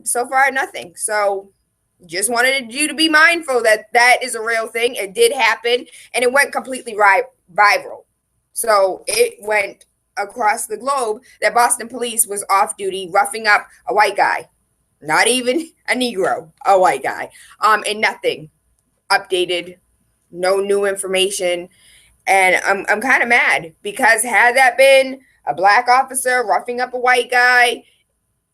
so far, nothing. So just wanted you to be mindful that that is a real thing. It did happen, and it went completely viral. So it went across the globe that Boston police was off duty roughing up a white guy, not even a Negro, a white guy, and nothing updated, no new information. And I'm kind of mad because had that been a black officer roughing up a white guy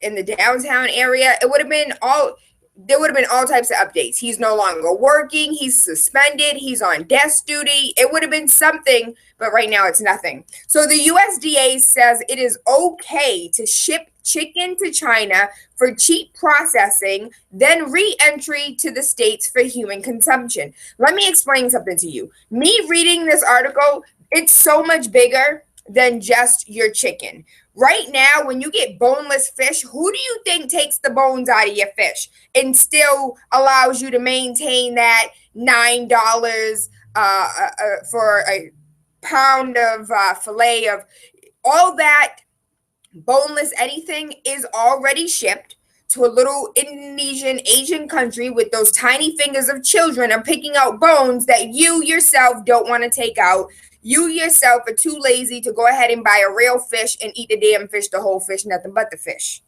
in the downtown area, it would have been all there would have been all types of updates. He's no longer working, he's suspended, he's on desk duty. It would have been something, but right now it's nothing. So the USDA says it is okay to ship chicken to China for cheap processing, then re-entry to the States for human consumption. Let me explain something to you. Me reading this article, it's so much bigger than just your chicken. Right now, when you get boneless fish, who do you think takes the bones out of your fish and still allows you to maintain that $9 for a pound of filet of all that boneless anything is already shipped to a little Indonesian Asian country with those tiny fingers of children are picking out bones that you yourself don't want to take out. You yourself are too lazy to go ahead and buy a real fish and eat the damn fish, the whole fish, nothing but the fish.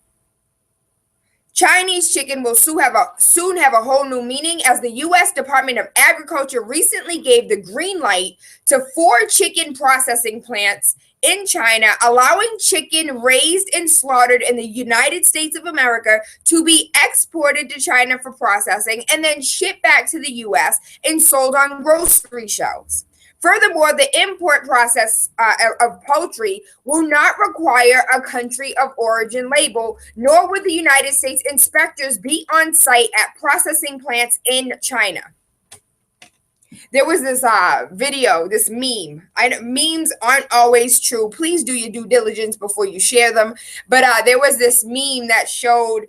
Chinese chicken will soon have a whole new meaning as the U.S. Department of Agriculture recently gave the green light to 4 chicken processing plants in China, allowing chicken raised and slaughtered in the United States of America to be exported to China for processing and then shipped back to the U.S. and sold on grocery shelves. Furthermore, the import process of poultry will not require a country of origin label, nor will the United States inspectors be on site at processing plants in China. There was this video, this meme. Memes aren't always true. Please do your due diligence before you share them. But there was this meme that showed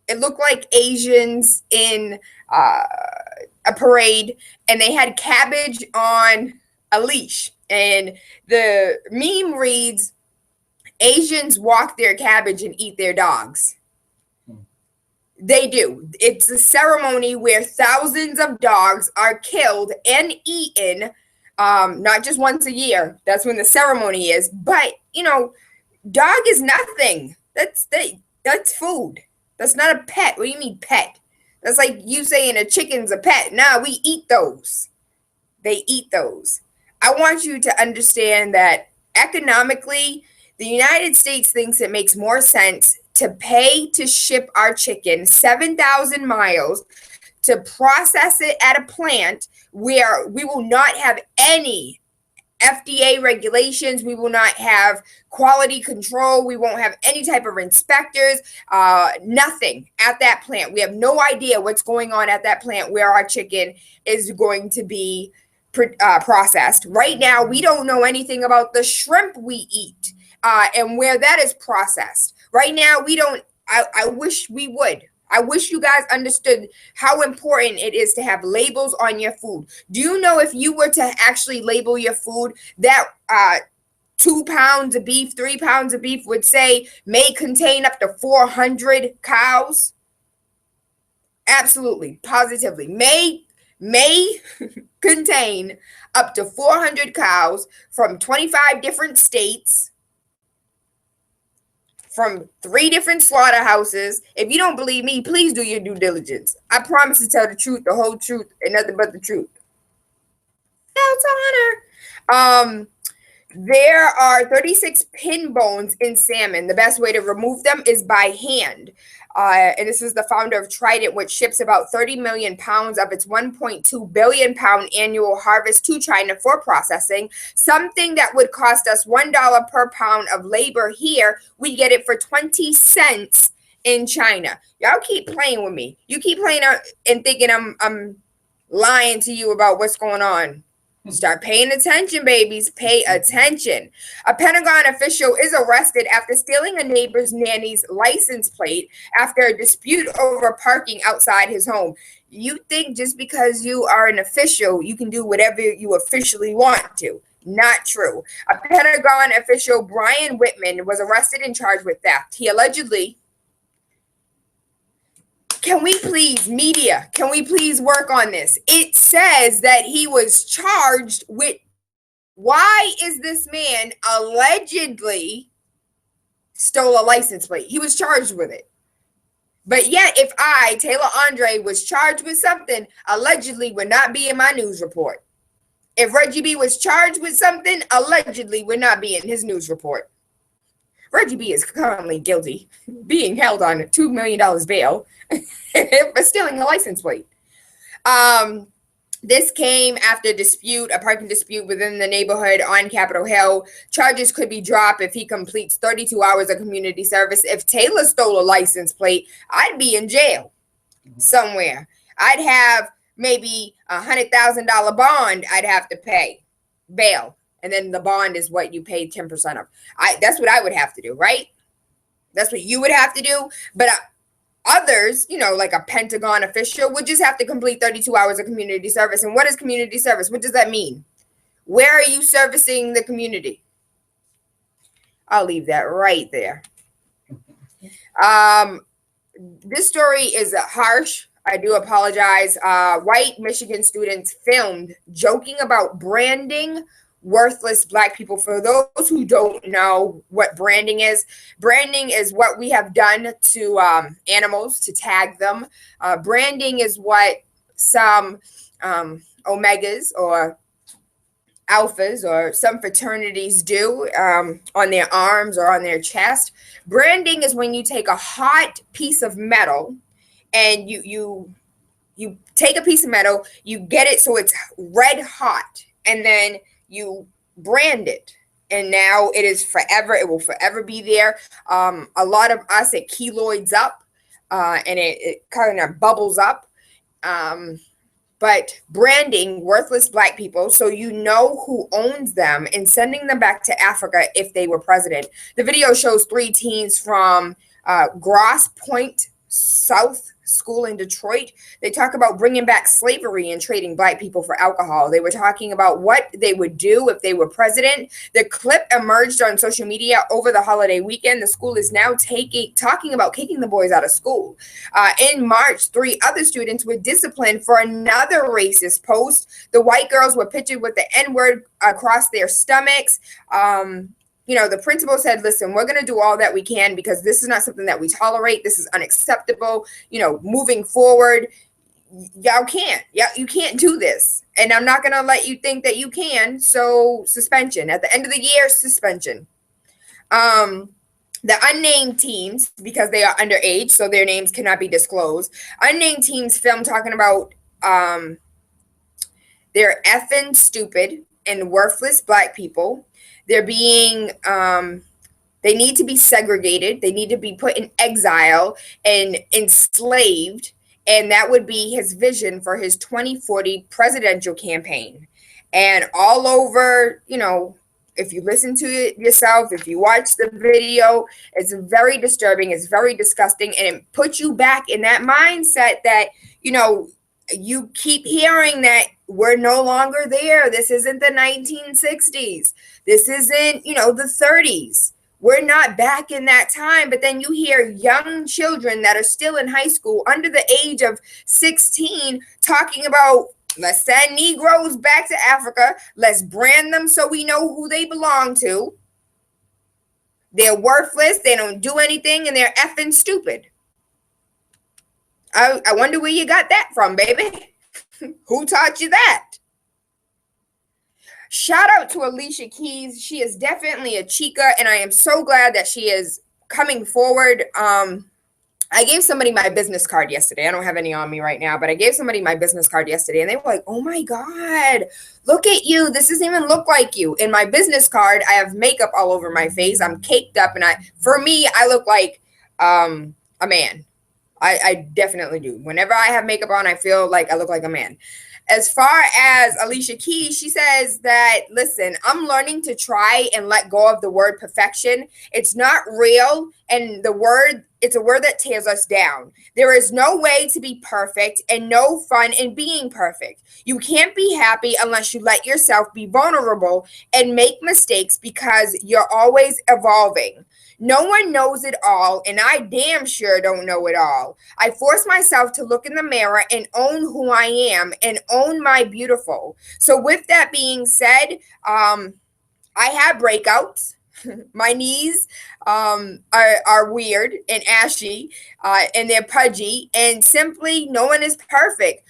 it looked like Asians in a parade, and they had cabbage on a leash. And the meme reads, Asians walk their cabbage and eat their dogs. They do. It's a ceremony where thousands of dogs are killed and eaten, not just once a year. That's when the ceremony is. But, dog is nothing. That's food. That's not a pet. What do you mean pet? That's like you saying a chicken's a pet. Nah, we eat those. They eat those. I want you to understand that economically, the United States thinks it makes more sense to pay to ship our chicken 7,000 miles to process it at a plant where we will not have any FDA regulations. We will not have quality control. We won't have any type of inspectors, nothing at that plant. We have no idea what's going on at that plant where our chicken is going to be processed. Right now, we don't know anything about the shrimp we eat and where that is processed. Right now, we don't. I wish we would. I wish you guys understood how important it is to have labels on your food. Do you know if you were to actually label your food that 2 pounds of beef, 3 pounds of beef would say may contain up to 400 cows? Absolutely, positively. May contain up to 400 cows from 25 different states, from 3 different slaughterhouses. If you don't believe me, please do your due diligence. I promise to tell the truth, the whole truth, and nothing but the truth. Honor. There are 36 pin bones in salmon. The best way to remove them is by hand. And this is the founder of Trident, which ships about 30 million pounds of its 1.2 billion pound annual harvest to China for processing. Something that would cost us $1 per pound of labor here, we get it for 20 cents in China. Y'all keep playing with me. You keep playing and thinking I'm lying to you about what's going on. Start paying attention, babies. Pay attention. A Pentagon official is arrested after stealing a neighbor's nanny's license plate after a dispute over parking outside his home. You think just because you are an official, you can do whatever you officially want to. Not true. A Pentagon official, Brian Whitman, was arrested and charged with theft. He allegedly Can we please, media, can we please work on this? It says that he was charged with, why is this man allegedly stole a license plate? He was charged with it. But yet, if I, Tayla Andre, was charged with something, allegedly would not be in my news report. If Reggie B was charged with something, allegedly would not be in his news report. Reggie B is currently guilty, being held on $2 million bail for stealing a license plate. This came after a parking dispute within the neighborhood on Capitol Hill. Charges could be dropped if he completes 32 hours of community service. If Tayla stole a license plate, I'd be in jail somewhere. I'd have maybe $100,000 bond I'd have to pay, bail. And then the bond is what you pay 10% of. That's what I would have to do, right? That's what you would have to do. But others, like a Pentagon official, would just have to complete 32 hours of community service. And what is community service? What does that mean? Where are you servicing the community? I'll leave that right there. This story is harsh. I do apologize. White Michigan students filmed joking about branding worthless Black people. For those who don't know what branding is what we have done to animals to tag them. Branding is what some omegas or alphas or some fraternities do on their arms or on their chest. Branding is when you take a hot piece of metal and you take a piece of metal, you get it so it's red hot, and then you brand it, and now it is forever. It will forever be there. A lot of us, it keloids up, and it kind of bubbles up. But branding worthless Black people, so you know who owns them, and sending them back to Africa if they were president. The video shows 3 teens from Grosse Pointe South School in Detroit. They talk about bringing back slavery and trading Black people for alcohol. They were talking about what they would do if they were president. The clip emerged on social media over the holiday weekend. The school is now talking about kicking the boys out of school. In March, 3 other students were disciplined for another racist post. The white girls were pictured with the N-word across their stomachs. The principal said, listen, we're going to do all that we can because this is not something that we tolerate. This is unacceptable. Moving forward, y'all can't. You can't do this. And I'm not going to let you think that you can. So suspension. At the end of the year, suspension. The unnamed teens, because they are underage, so their names cannot be disclosed. Unnamed teens film talking about they're effing stupid and worthless Black people. They're being, they need to be segregated. They need to be put in exile and enslaved. And that would be his vision for his 2040 presidential campaign. And all over, if you listen to it yourself, if you watch the video, it's very disturbing. It's very disgusting. And it puts you back in that mindset that, you keep hearing that we're no longer there. This isn't the 1960s. This isn't, the 30s. We're not back in that time. But then you hear young children that are still in high school under the age of 16 talking about, let's send Negroes back to Africa. Let's brand them so we know who they belong to. They're worthless. They don't do anything, and they're effing stupid. I wonder where you got that from, baby. Who taught you that? Shout out to Alicia Keys. She is definitely a chica, and I am so glad that she is coming forward. I gave somebody my business card yesterday. I don't have any on me right now, but I gave somebody my business card yesterday, and they were like, oh my God, look at you. This doesn't even look like you. In my business card, I have makeup all over my face. I'm caked up, and for me, I look like a man. I definitely do. Whenever I have makeup on, I feel like I look like a man. As far as Alicia Keys, she says that, listen, I'm learning to try and let go of the word perfection. It's not real. And it's a word that tears us down. There is no way to be perfect and no fun in being perfect. You can't be happy unless you let yourself be vulnerable and make mistakes because you're always evolving. No one knows it all, and I damn sure don't know it all. I force myself to look in the mirror and own who I am and own my beautiful. So, with that being said, I have breakouts. My knees are weird and ashy, and they're pudgy, and simply no one is perfect.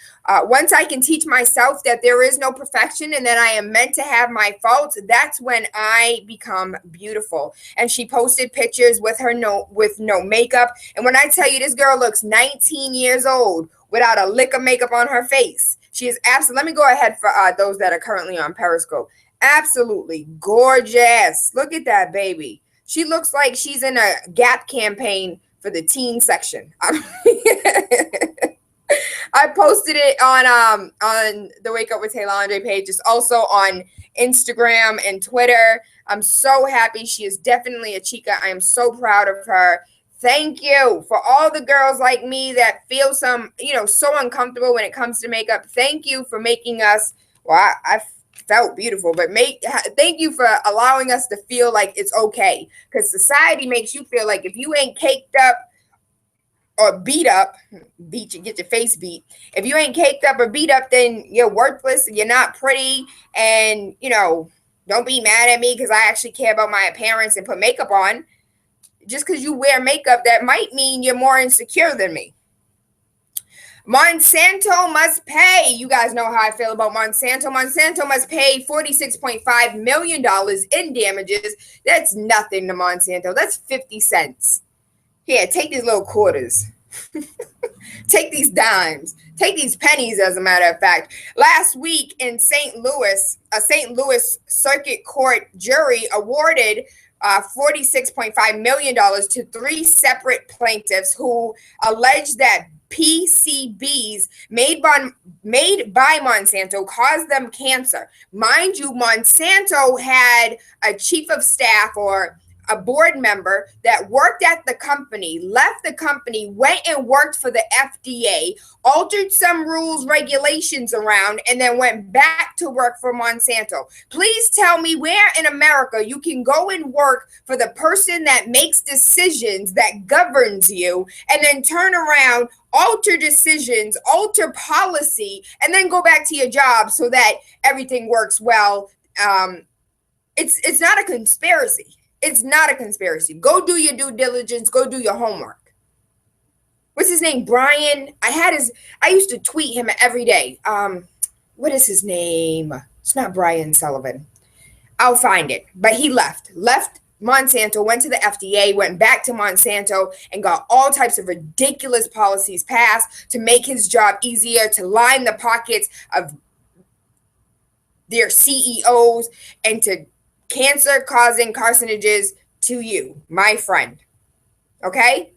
Once I can teach myself that there is no perfection and that I am meant to have my faults, that's when I become beautiful. And she posted pictures with no makeup. And when I tell you, this girl looks 19 years old without a lick of makeup on her face. She is absolutely. Let me go ahead for those that are currently on Periscope. Absolutely gorgeous. Look at that baby. She looks like she's in a Gap campaign for the teen section. I posted it on the Wake Up with Tayla Andre page. It's also on Instagram and Twitter. I'm so happy. She is definitely a chica. I am so proud of her. Thank you for all the girls like me that feel so uncomfortable when it comes to makeup. Thank you for making us, well, I felt beautiful, but thank you for allowing us to feel like it's okay, because society makes you feel like if you ain't caked up or get your face beat. If you ain't caked up or beat up, then you're worthless, you're not pretty, and don't be mad at me because I actually care about my appearance and put makeup on. Just because you wear makeup, that might mean you're more insecure than me. Monsanto must pay. You guys know how I feel about Monsanto. Monsanto must pay $46.5 million in damages. That's nothing to Monsanto. That's 50 cents. Here, take these little quarters. Take these dimes. Take these pennies, as a matter of fact. Last week in St. Louis, a St. Louis Circuit Court jury awarded $46.5 million to 3 separate plaintiffs who alleged that PCBs made by Monsanto caused them cancer. Mind you, Monsanto had a chief of staff or a board member that worked at the company, left the company, went and worked for the FDA, altered some rules, regulations around, and then went back to work for Monsanto. Please tell me where in America you can go and work for the person that makes decisions, that governs you, and then turn around, alter decisions, alter policy, and then go back to your job so that everything works well. It's not a conspiracy. It's not a conspiracy. Go do your due diligence. Go do your homework. What's his name? Brian. I used to tweet him every day. What is his name? It's not Brian Sullivan. I'll find it. But he left Monsanto, went to the FDA, went back to Monsanto, and got all types of ridiculous policies passed to make his job easier, to line the pockets of their CEOs, and to cancer-causing carcinogens to you, my friend. Okay?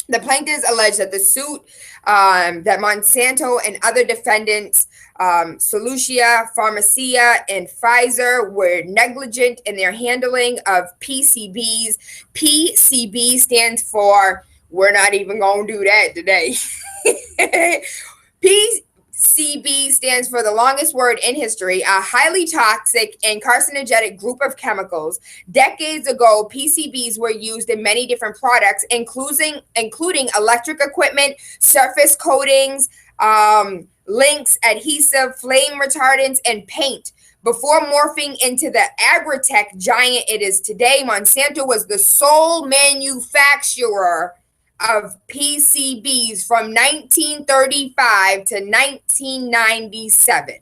The plaintiffs allege that the suit that Monsanto and other defendants, Solutia, Pharmacia, and Pfizer, were negligent in their handling of PCBs. PCB stands for, we're not even going to do that today. PCB stands for the longest word in history, a highly toxic and carcinogenic group of chemicals. Decades ago, PCBs were used in many different products, including electric equipment, surface coatings, links, adhesive, flame retardants, and paint. Before morphing into the agri-tech giant it is today, Monsanto was the sole manufacturer of PCBs from 1935 to 1997.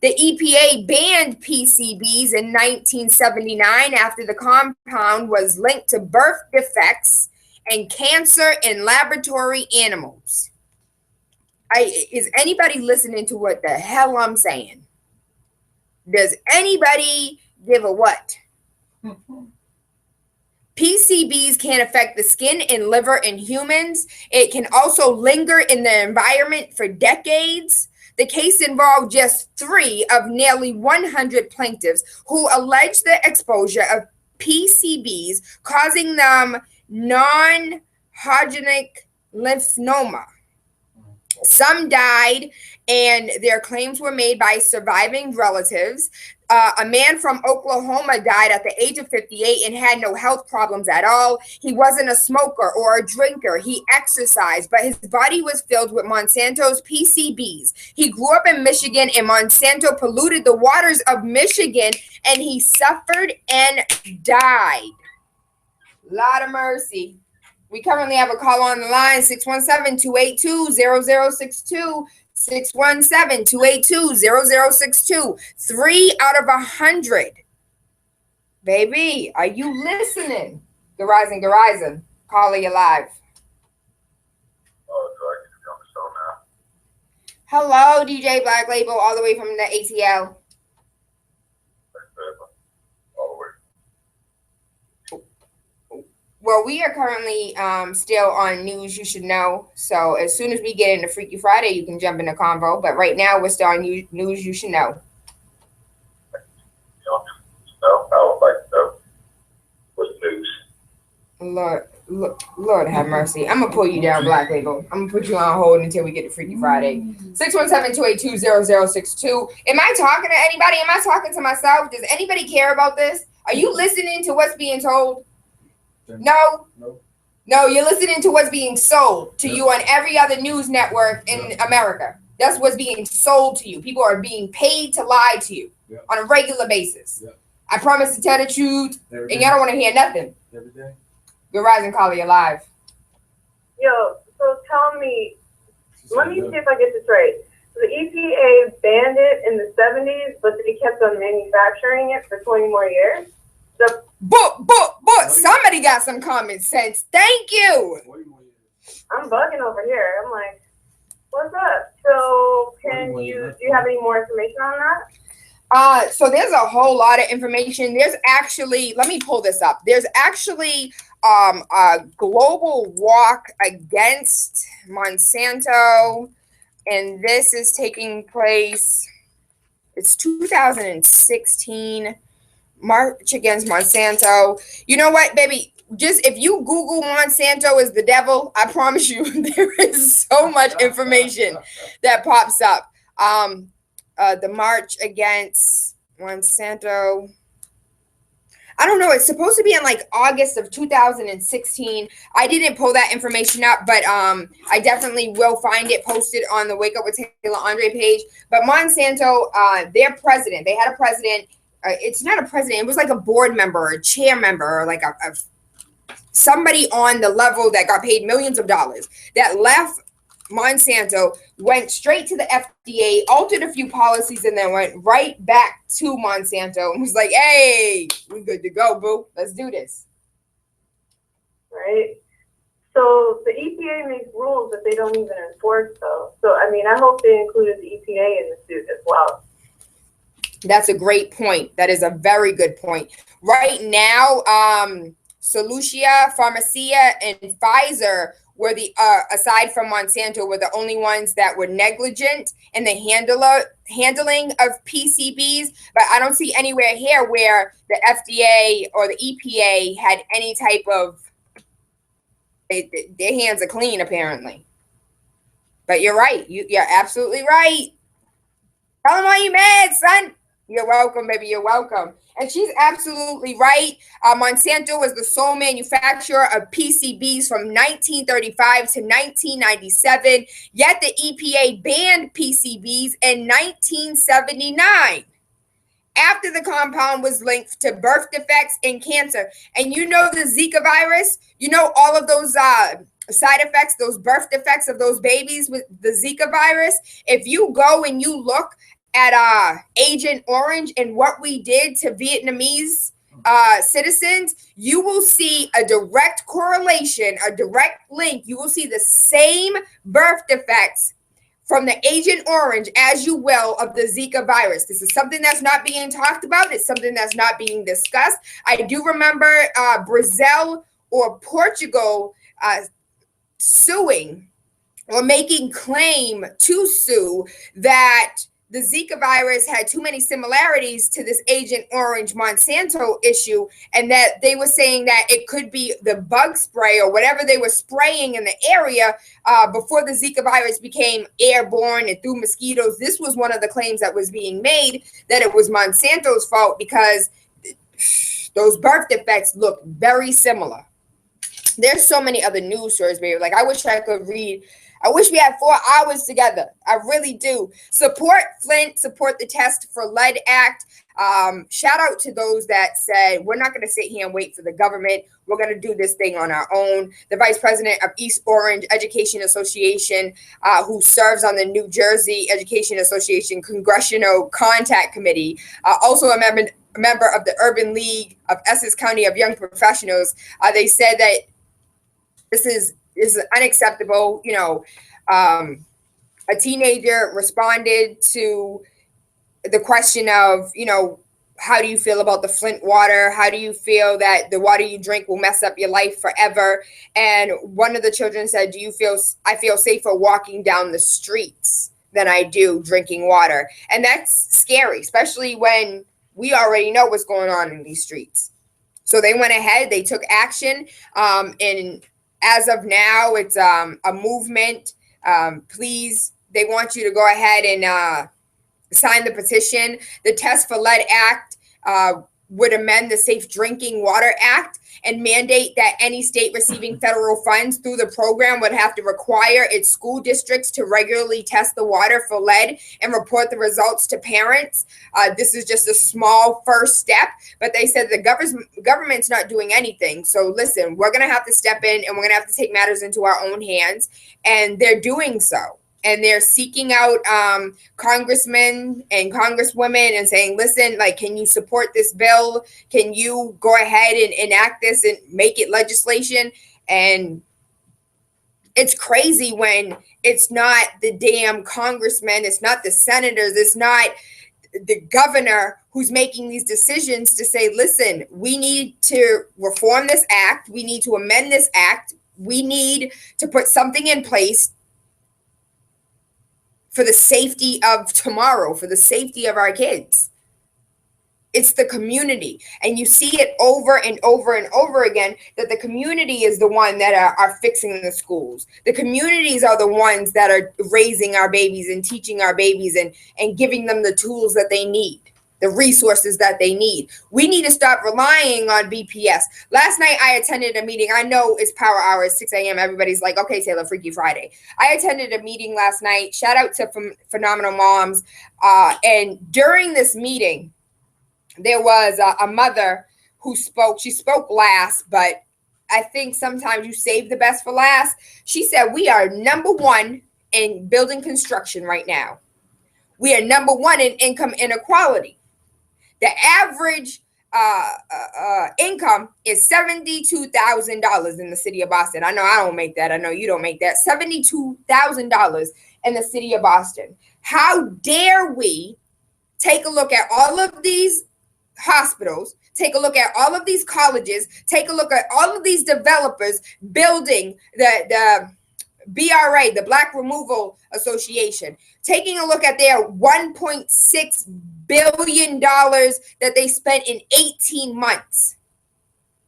The EPA banned PCBs in 1979 after the compound was linked to birth defects and cancer in laboratory animals. Is anybody listening to what the hell I'm saying? Does anybody give a what? PCBs can affect the skin and liver in humans. It can also linger in the environment for decades. The case involved just 3 of nearly 100 plaintiffs who alleged the exposure of PCBs causing them non-Hodgkin lymphoma, Some died, and their claims were made by surviving relatives. A man from Oklahoma died at the age of 58 and had no health problems at all. He wasn't a smoker or a drinker. He exercised, but his body was filled with Monsanto's PCBs. He grew up in Michigan, and Monsanto polluted the waters of Michigan, and he suffered and died. Lot of mercy. We currently have a call on the line, 617-282-0062, 617-282-0062. 3 out of 100. Baby, are you listening? Horizon, calling you live. Hello, DJ Black Label, all the way from the ATL. Well, we are currently still on news you should know. So as soon as we get into Freaky Friday, you can jump in the convo. But right now, we're still on news you should know. I would like to know what's news. Lord have mercy. I'm going to pull you down, Black Label. I'm going to put you on hold until we get to Freaky Friday. 617-282-0062. Am I talking to anybody? Am I talking to myself? Does anybody care about this? Are you listening to what's being told? No, you're listening to what's being sold to you on every other news network in America. That's what's being sold to you. People are being paid to lie to you on a regular basis. I promise to tell the truth, and y'all don't want to hear nothing. Every day. Good rising, caller, you're live. Yo, so tell me, let me see if I get this right. So the EPA banned it in the 70s, but they kept on manufacturing it for 20 more years. But somebody got some common sense. Thank you. I'm bugging over here. I'm like, what's up? So do you have any more information on that? So there's a whole lot of information. There's actually, let me pull this up. There's actually a global walk against Monsanto, and this is taking place, it's 2016. March against Monsanto. You know what, baby? Just if you Google Monsanto is the devil, I promise you there is so much information that pops up. The March against Monsanto. I don't know. It's supposed to be in like August of 2016. I didn't pull that information up, but I definitely will find it posted on the Wake Up with Tayla Andre page. But Monsanto, their president, they had a president. It's not a president. It was like a board member, a chair member, or like a somebody on the level that got paid millions of dollars that left Monsanto, went straight to the FDA, altered a few policies, and then went right back to Monsanto and was like, hey, we good to go, boo. Let's do this. Right. So the EPA makes rules that they don't even enforce, though. So, I mean, I hope they included the EPA in the suit as well. That's a great point. That is a very good point. Right now, Solutia, Pharmacia, and Pfizer were the, aside from Monsanto, were the only ones that were negligent in the handling of PCBs. But I don't see anywhere here where the FDA or the EPA had any type of, their hands are clean, apparently. But you're right. You're absolutely right. Tell them why you mad, son. You're welcome, baby. You're welcome. And she's absolutely right. Monsanto was the sole manufacturer of PCBs from 1935 to 1997. Yet the EPA banned PCBs in 1979 after the compound was linked to birth defects and cancer. And you know the Zika virus, you know all of those side effects, those birth defects of those babies with the Zika virus. If you go and you look at Agent Orange and what we did to Vietnamese citizens, you will see a direct correlation, a direct link. You will see the same birth defects from the Agent Orange as you will of the Zika virus. This is something that's not being talked about. It's something that's not being discussed. I do remember Brazil or Portugal suing or making claim to sue that the Zika virus had too many similarities to this Agent Orange Monsanto issue, and that they were saying that it could be the bug spray or whatever they were spraying in the area before the Zika virus became airborne and through mosquitoes. This was one of the claims that was being made, that it was Monsanto's fault because those birth defects look very similar. There's so many other news stories, baby. Like, I wish I could read. I wish we had 4 hours together. I really do. Support Flint, support the Test for Lead Act. Shout out to those that said, we're not going to sit here and wait for the government. We're going to do this thing on our own. The vice president of East Orange Education Association, who serves on the New Jersey Education Association Congressional Contact Committee, also a member of the Urban League of Essex County of Young Professionals, they said that this is unacceptable. You know, a teenager responded to the question of, you know, how do you feel about the Flint water? How do you feel that the water you drink will mess up your life forever? And one of the children said, I feel safer walking down the streets than I do drinking water. And that's scary, especially when we already know what's going on in these streets. So they went ahead, they took action, and as of now, it's a movement. Please, they want you to go ahead and sign the petition. The Test for Lead Act would amend the Safe Drinking Water Act and mandate that any state receiving federal funds through the program would have to require its school districts to regularly test the water for lead and report the results to parents. This is just a small first step, but they said the government's not doing anything. So listen, we're going to have to step in and we're going to have to take matters into our own hands, and they're doing so. And they're seeking out congressmen and congresswomen and saying, listen, like, can you support this bill? Can you go ahead and enact this and make it legislation? And it's crazy when it's not the damn congressmen, it's not the senators, it's not the governor who's making these decisions to say, listen, we need to reform this act. We need to amend this act. We need to put something in place for the safety of tomorrow, for the safety of our kids. It's the community. And you see it over and over and over again, that the community is the one that are fixing the schools. The communities are the ones that are raising our babies and teaching our babies and giving them the tools that they need, the resources that they need. We need to stop relying on BPS. Last night, I attended a meeting. I know it's power hour at 6 a.m. Everybody's like, okay, Tayla, Freaky Friday. I attended a meeting last night. Shout out to Phenomenal Moms. And during this meeting, there was a mother who spoke. She spoke last, but I think sometimes you save the best for last. She said, we are number one in building construction right now. We are number one in income inequality. The average income is $72,000 in the city of Boston. I know I don't make that. I know you don't make that. $72,000 in the city of Boston. How dare we take a look at all of these hospitals, take a look at all of these colleges, take a look at all of these developers building the BRA, the Black Removal Association, taking a look at their $1.6 billion that they spent in 18 months.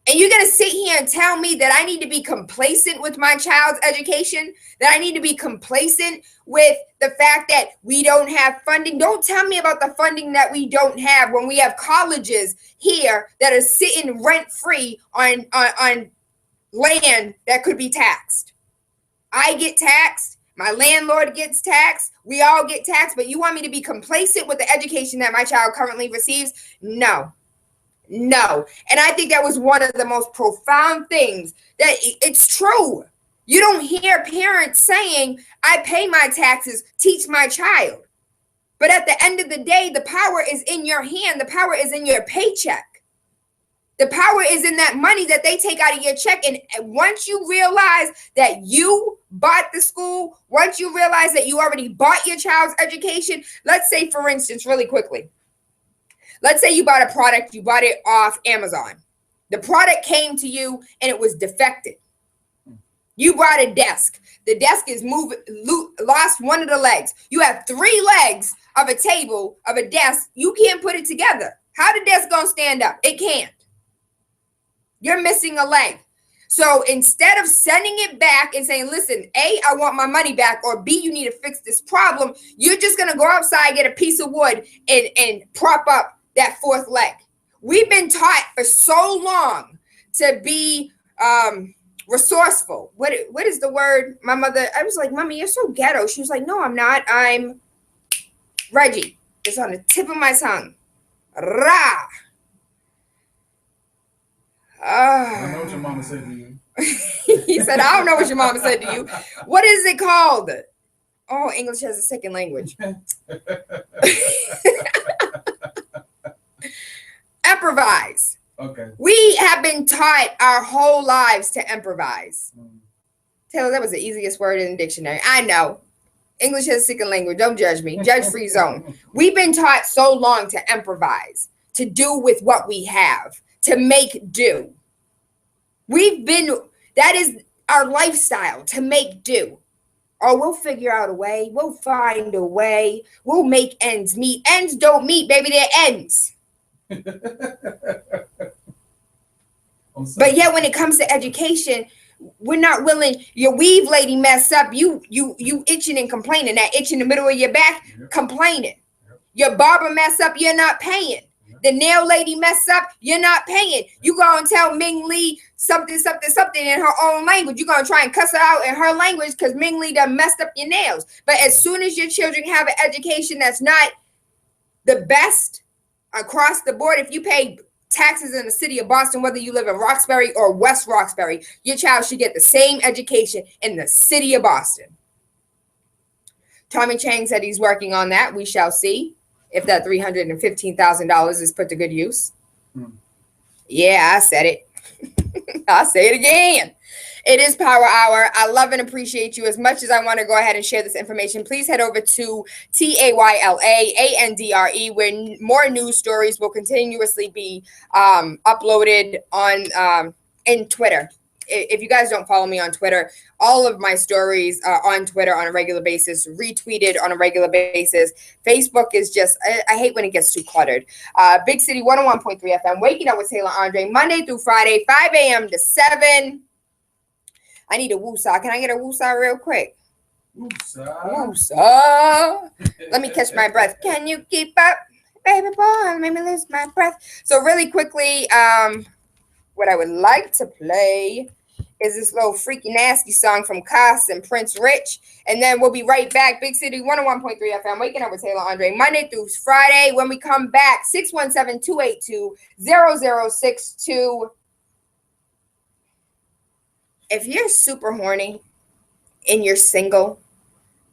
And you're going to sit here and tell me that I need to be complacent with my child's education, that I need to be complacent with the fact that we don't have funding. Don't tell me about the funding that we don't have when we have colleges here that are sitting rent-free on land that could be taxed. I get taxed. My landlord gets taxed. We all get taxed. But you want me to be complacent with the education that my child currently receives? No. And I think that was one of the most profound things. That it's true. You don't hear parents saying, I pay my taxes, teach my child. But at the end of the day, the power is in your hand. The power is in your paycheck. The power is in that money that they take out of your check. And once you realize that you bought the school, once you realize that you already bought your child's education, let's say, for instance, really quickly, let's say you bought a product, you bought it off Amazon. The product came to you and it was defective. You brought a desk. The desk is lost one of the legs. You have 3 legs of a table, of a desk. You can't put it together. How the desk gonna stand up? It can't. You're missing a leg. So instead of sending it back and saying, listen, A, I want my money back, or B, you need to fix this problem, you're just gonna go outside, get a piece of wood, and prop up that 4th leg. We've been taught for so long to be resourceful. What is the word? My mother, I was like, Mommy, you're so ghetto. She was like, no, I'm not. I'm Reggie. It's on the tip of my tongue. Rah. I don't know what your mama said to you. He said, I don't know what your mama said to you. What is it called? Oh, English has a second language. Improvise. Okay. We have been taught our whole lives to improvise. Tayla, that was the easiest word in the dictionary. I know. English has a second language. Don't judge me. Judge-free zone. We've been taught so long to improvise, to do with what we have, to make do. That is our lifestyle, to make do. Oh, we'll figure out a way. We'll find a way. We'll make ends meet. Ends don't meet, baby. They're ends. But yet when it comes to education, we're not willing. Your weave lady mess up, you itching and complaining. That itch in the middle of your back, complaining. Your barber mess up, you're not paying. The nail lady mess up, you're not paying. You go and tell Ming Lee something in her own language. You're going to try and cuss her out in her language because Ming Lee done messed up your nails. But as soon as your children have an education that's not the best across the board, if you pay taxes in the city of Boston, whether you live in Roxbury or West Roxbury, your child should get the same education in the city of Boston. Tommy Chang said he's working on that. We shall see if that $315,000 is put to good use. Yeah, I said it. I'll say it again. It is Power Hour. I love and appreciate you. As much as I want to go ahead and share this information, please head over to TAYLAANDRE, where more news stories will continuously be uploaded on in Twitter. If you guys don't follow me on Twitter, all of my stories are on Twitter on a regular basis, retweeted on a regular basis. Facebook is just, I hate when it gets too cluttered. Big City 101.3 FM, Waking Up with Tayla Andre, Monday through Friday, 5 a.m. to 7. I need a woosah. Can I get a woosah real quick? Woosah. Let me catch my breath. Can you keep up, baby boy? Make me lose my breath. So really quickly, what I would like to play is this little freaky nasty song from Cass and Prince Rich. And then we'll be right back. Big City 101.3 FM, Waking Up with Tayla Andre, Monday through Friday. When we come back, 617-282-0062. If you're super horny and you're single,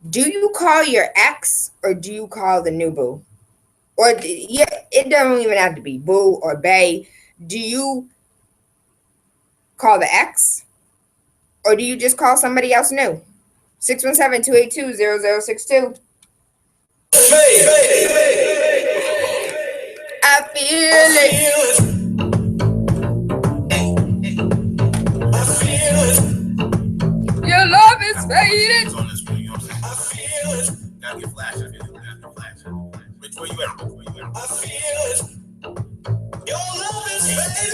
do you call your ex or do you call the new boo? Or it doesn't even have to be boo or bae. Do you call the ex or do you just call somebody else new? 617-282-0062. I feel it. Your love is fading. I feel it. Gotta get flash. Rich, where you at? I feel it. Your love is fading.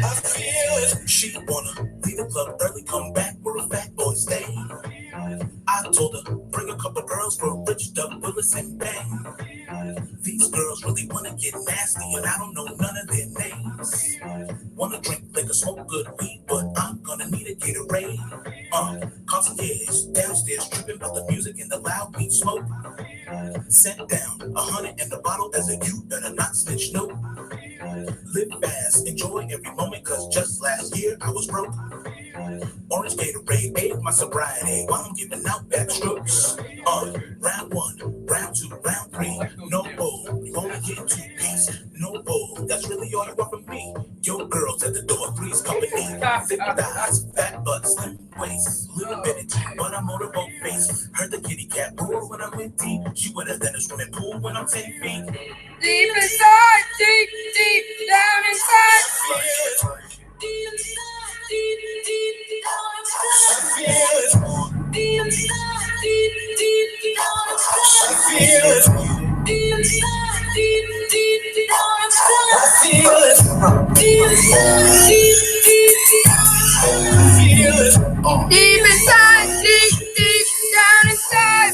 I feel it. She wanna leave the club early, come back where a fat boy stay. I told her, bring a couple girls for Rich, Doug, Willis, and Bang. These girls really wanna get nasty, and I don't know none of their names. Wanna drink liquor, smoke good weed, but I'm gonna need a Gatorade. Concierge downstairs tripping about the music and the loud beat smoke. Sent down 100 in the bottle as a you better not snitch, no. Live fast, enjoy every moment, cause just last year I was broke. Orange Gatorade, aid my sobriety while I'm giving out backstrokes. Round 1, round 2, round 3, no bull, you only get 2 piece, no bull, that's really all you want from me. Your girl's at the door, three's company, thick thighs, fat butt, slim waist, little bitty, but I'm on a boat face. Heard the kitty cat roar when I went deep, she wetter than a swimming pool when I'm 10 feet. Deep inside, deep down inside. Deep inside, deep down inside. Deep inside, deep down inside, I feel it. Deep inside, deep down inside, I feel it. Deep inside, deep down inside, I feel it. Deep inside, deep down inside.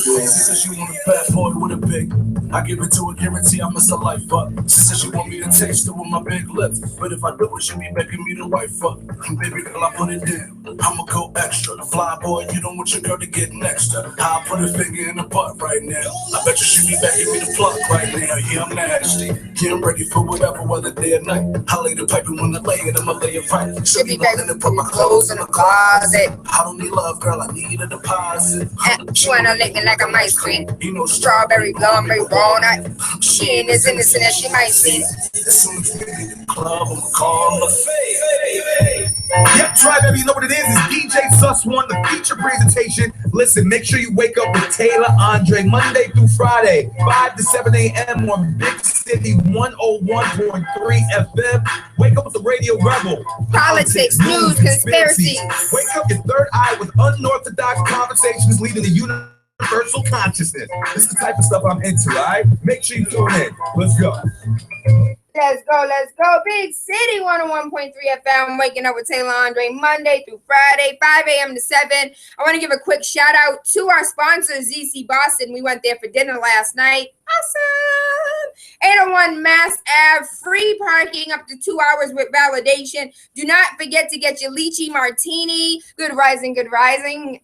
She said she want a bad boy with a big. I give it to her, guarantee I mess her life up. She said she want me to taste her with my big lips, but if I do it, she be making me the wife up. Baby girl, I put it down. I'ma go extra. The fly boy, you don't want your girl to get next to. I'll put a finger in the butt right now. I bet you she be begging me to pluck right now. Yeah, I'm nasty. Yeah, I'm ready for whatever, whether day or night. I lay the pipe and when I lay it, I'ma lay it right. Should be begging to put my clothes in the closet. I don't need love, girl, I need a deposit. She wanna lick me like I'm ice cream. You know, Strawberry, blueberry, walnut. She ain't as innocent as she might seem. as soon as we get in the club, I'ma call her. Yep, Tribe, baby, you know what it is. It's DJ Sus One, the feature presentation. Listen, make sure you wake up with Tayla Andre Monday through Friday, 5 to 7 a.m. on Big City 101.3 FM. Wake up with the Radio Rebel. Politics, news, conspiracies. Wake up your third eye with unorthodox conversations leading to universal consciousness. This is the type of stuff I'm into, all right? Make sure you tune in. Let's go. Let's go. Big City 101.3 FM. Waking up with Tayla Andre Monday through Friday, 5 a.m. to 7. I want to give a quick shout out to our sponsor, ZC Boston. We went there for dinner last night. Awesome. 801 Mass Ave, free parking up to 2 hours with validation. Do not forget to get your lychee martini. Good rising, good rising.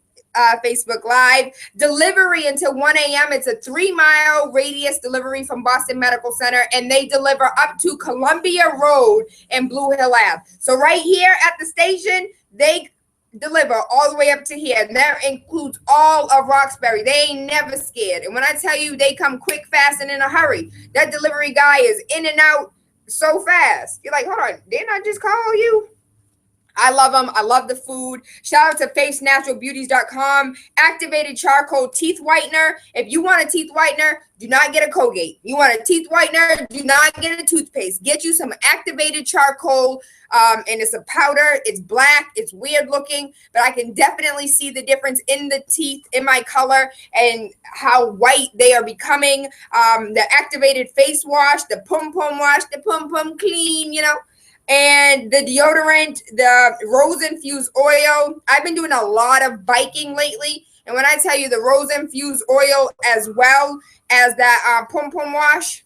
Facebook Live. Delivery until 1 a.m. It's a 3-mile radius delivery from Boston Medical Center, and they deliver up to Columbia Road and Blue Hill Ave. So right here at the station, they deliver all the way up to here. And that includes all of Roxbury. They ain't never scared. And when I tell you they come quick, fast, and in a hurry, that delivery guy is in and out so fast. You're like, hold on, didn't I just call you? I love them. I love the food. Shout out to FaceNaturalBeauties.com. Activated charcoal teeth whitener. If you want a teeth whitener, do not get a Colgate. You want a teeth whitener, do not get a toothpaste. Get you some activated charcoal, and it's a powder. It's black. It's weird looking, but I can definitely see the difference in the teeth, in my color, and how white they are becoming. The activated face wash, the pum pum wash, the pum pum clean, you know. And the deodorant, the rose infused oil. I've been doing a lot of biking lately. And when I tell you the rose infused oil as well as that pom pom wash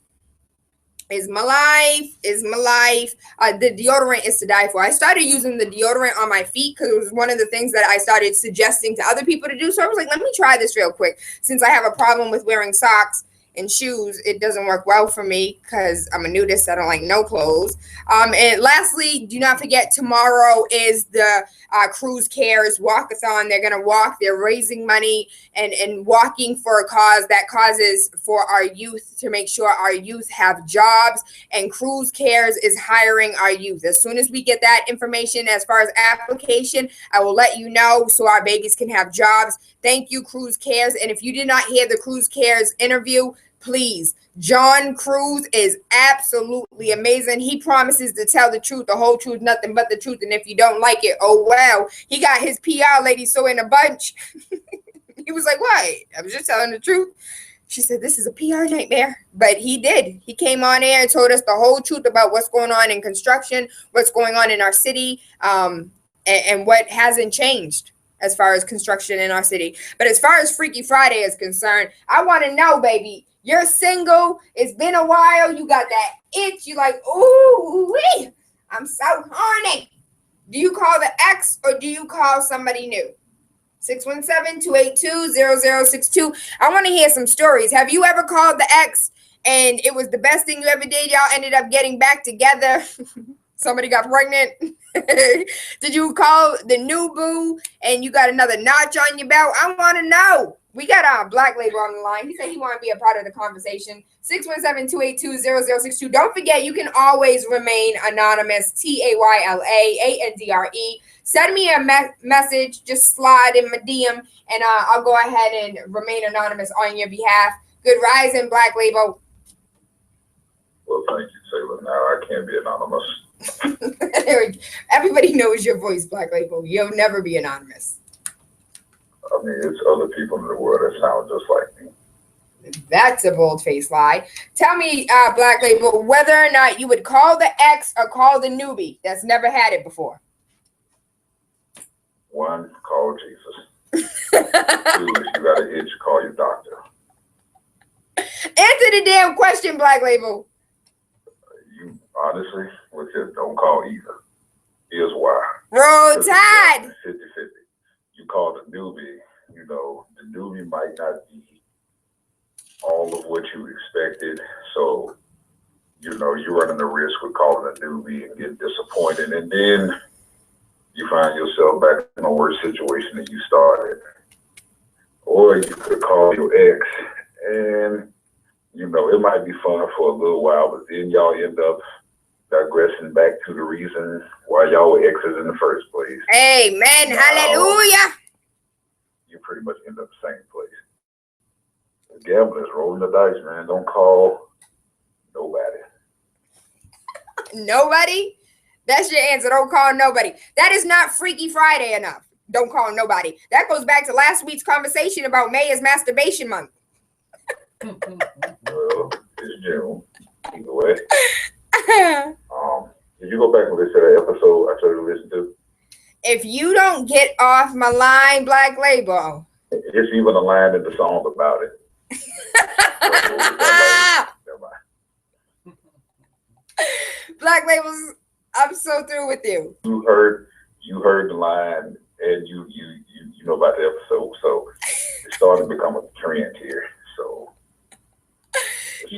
is my life, the deodorant is to die for. I started using the deodorant on my feet because it was one of the things that I started suggesting to other people to do. So I was like, let me try this real quick. Since I have a problem with wearing socks and shoes, it doesn't work well for me because I'm a nudist. I don't like no clothes. And lastly, do not forget, tomorrow is the Cruise Cares Walkathon. They're going to walk. They're raising money and walking for a cause. That cause is for our youth, to make sure our youth have jobs. And Cruise Cares is hiring our youth. As soon as we get that information as far as application, I will let you know so our babies can have jobs. Thank you, Cruise Cares. And if you did not hear the Cruise Cares interview, please, John Cruz is absolutely amazing. He promises to tell the truth, the whole truth, nothing but the truth. And if you don't like it, oh well. He got his PR lady so in a bunch. He was like, what? I was just telling the truth. She said, this is a PR nightmare. But he did. He came on air and told us the whole truth about what's going on in construction, what's going on in our city, and what hasn't changed as far as construction in our city. But as far as Freaky Friday is concerned, I want to know, baby, you're single. It's been a while. You got that itch. You like, ooh, wee, I'm so horny. Do you call the ex or do you call somebody new? 617-282-0062. I want to hear some stories. Have you ever called the ex and it was the best thing you ever did? Y'all ended up getting back together. Somebody got pregnant. Did you call the new boo and you got another notch on your belt? I want to know. We got our Black Label on the line. He said he want to be a part of the conversation. 617-282-0062. Don't forget, you can always remain anonymous. TAYLA, ANDRE. Send me a message. Just slide in my DM, and I'll go ahead and remain anonymous on your behalf. Good rising, Black Label. Well, thank you, Tayla. Now I can't be anonymous. Everybody knows your voice, Black Label. You'll never be anonymous. I mean, it's other people in the world that sound just like me. That's a bold-faced lie. Tell me, Black Label, whether or not you would call the ex or call the newbie that's never had it before. One, call Jesus. Two, if you got an itch, call your doctor. Answer the damn question, Black Label. You honestly, with this, don't call either. Here's why. Roll Tide. 50-50. You call the newbie, you know, the newbie might not be all of what you expected. So, you know, you're running the risk with calling a newbie and getting disappointed. And then you find yourself back in a worse situation than you started. Or you could call your ex and, you know, it might be fun for a little while, but then y'all end up digressing back to the reason why y'all were exes in the first place. Amen. Hallelujah. You pretty much end up the same place. Gamblers rolling the dice, man. Don't call nobody. Nobody? That's your answer. Don't call nobody. That is not Freaky Friday enough. Don't call nobody. That goes back to last week's conversation about May is masturbation month. Well, it's June. Either way. Did you go back and listen to that episode I told you to listen to? If you don't get off my line, Black Label. It's even a line in the song about it. Never mind. Black Labels, I'm so through with you. You heard the line and you know about the episode, so it's starting to become a trend here. So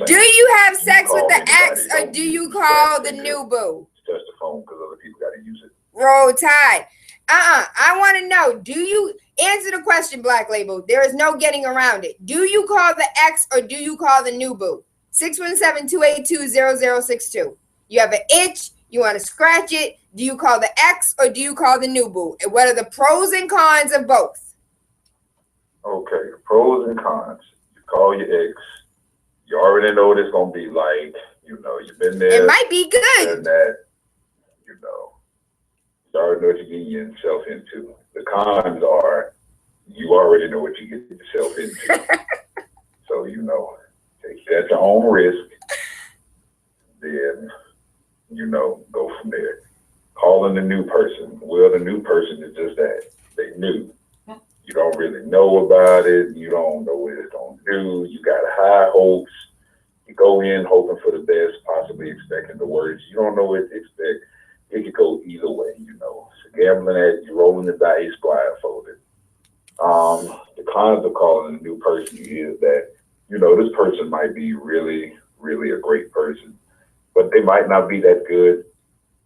do you have sex with the ex or do you call the new boo? Touch the phone because other people got to use it. Roll Tide. I want to know, do you answer the question, Black Label? There is no getting around it. Do you call the ex or do you call the new boo? 617-282-0062. You have an itch, you want to scratch it. Do you call the ex or do you call the new boo? And what are the pros and cons of both? Okay, pros and cons. You call your ex. You already know what it's going to be like. You know, you've been there. It might be good. And that, you know, you already know what you're getting yourself into. The cons are you already know what you get yourself into. So, you know, take that at your own risk. Then, you know, go from there. Calling the new person. Well, the new person is just that. They new. You don't really know about it. You don't know what it's going to do. You got high hopes. You go in hoping for the best, possibly expecting the worst. You don't know what to expect. It could go either way, you know. So gambling at you, rolling the dice, blindfolded. The cons of calling a new person is that, you know, this person might be really, really a great person, but they might not be that good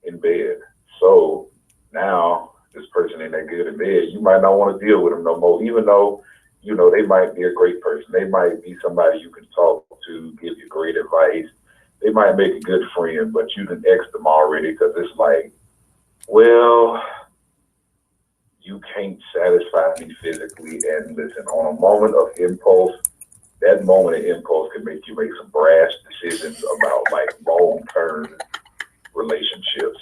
in bed. So now this person ain't that good in bed. You might not want to deal with them no more, even though, you know, they might be a great person. They might be somebody you can talk to, give you great advice. They might make a good friend, but you can X them already because it's like, well, you can't satisfy me physically. And listen, on a moment of impulse, that moment of impulse can make you make some brash decisions about like long-term relationships.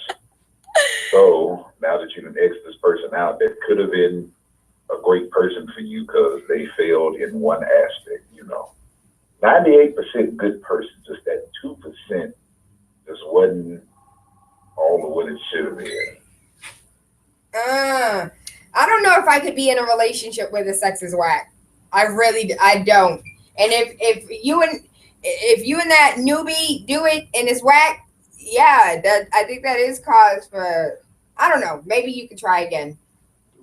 So now that you can X this person out, that could have been a great person for you because they failed in one aspect, you know. 98% good person, just that 2% just wasn't all of what it should have been. I don't know if I could be in a relationship where the sex is whack. I don't. And if you and that newbie do it and it's whack, yeah, I think that is cause for, I don't know, maybe you could try again.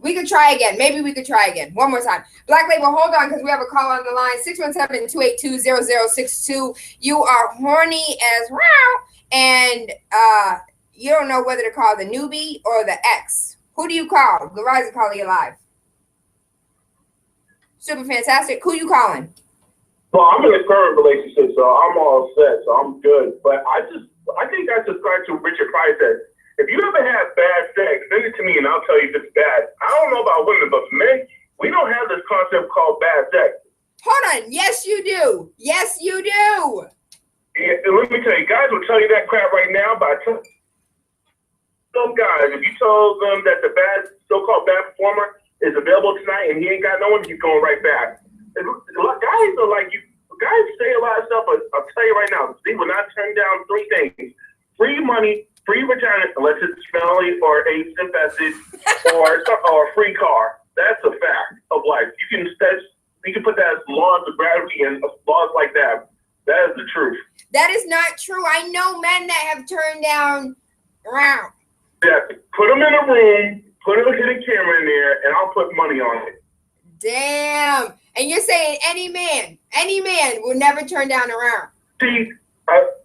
We could try again. Maybe we could try again. One more time. Black Label, hold on, because we have a call on the line. 617-282-0062. You are horny as well, and you don't know whether to call the newbie or the ex. Who do you call? The Rise of Calling You Live. Super fantastic. Who you calling? Well, I'm in a current relationship, so I'm all set, so I'm good. But I think I subscribe to Richard Pryor said, if you ever have bad sex, send it to me and I'll tell you if it's bad. I don't know about women, but for men, we don't have this concept called bad sex. Hold on. Yes, you do. Yes, you do. Yeah, and let me tell you, guys will tell you that crap right now, but I tell some guys, if you told them that the so-called bad performer is available tonight and he ain't got no one, he's going right back. And guys are like, guys say a lot of stuff, but I'll tell you right now, they will not turn down three things: free money, free vagina, unless it's smelly or AIDS infested, or a free car. That's a fact of life. You can put that as laws of gravity and laws like that. That is the truth. That is not true. I know men that have turned down round. Yeah, put them in a room, put a hidden camera in there, and I'll put money on it. Damn. And you're saying any man will never turn down a round. See,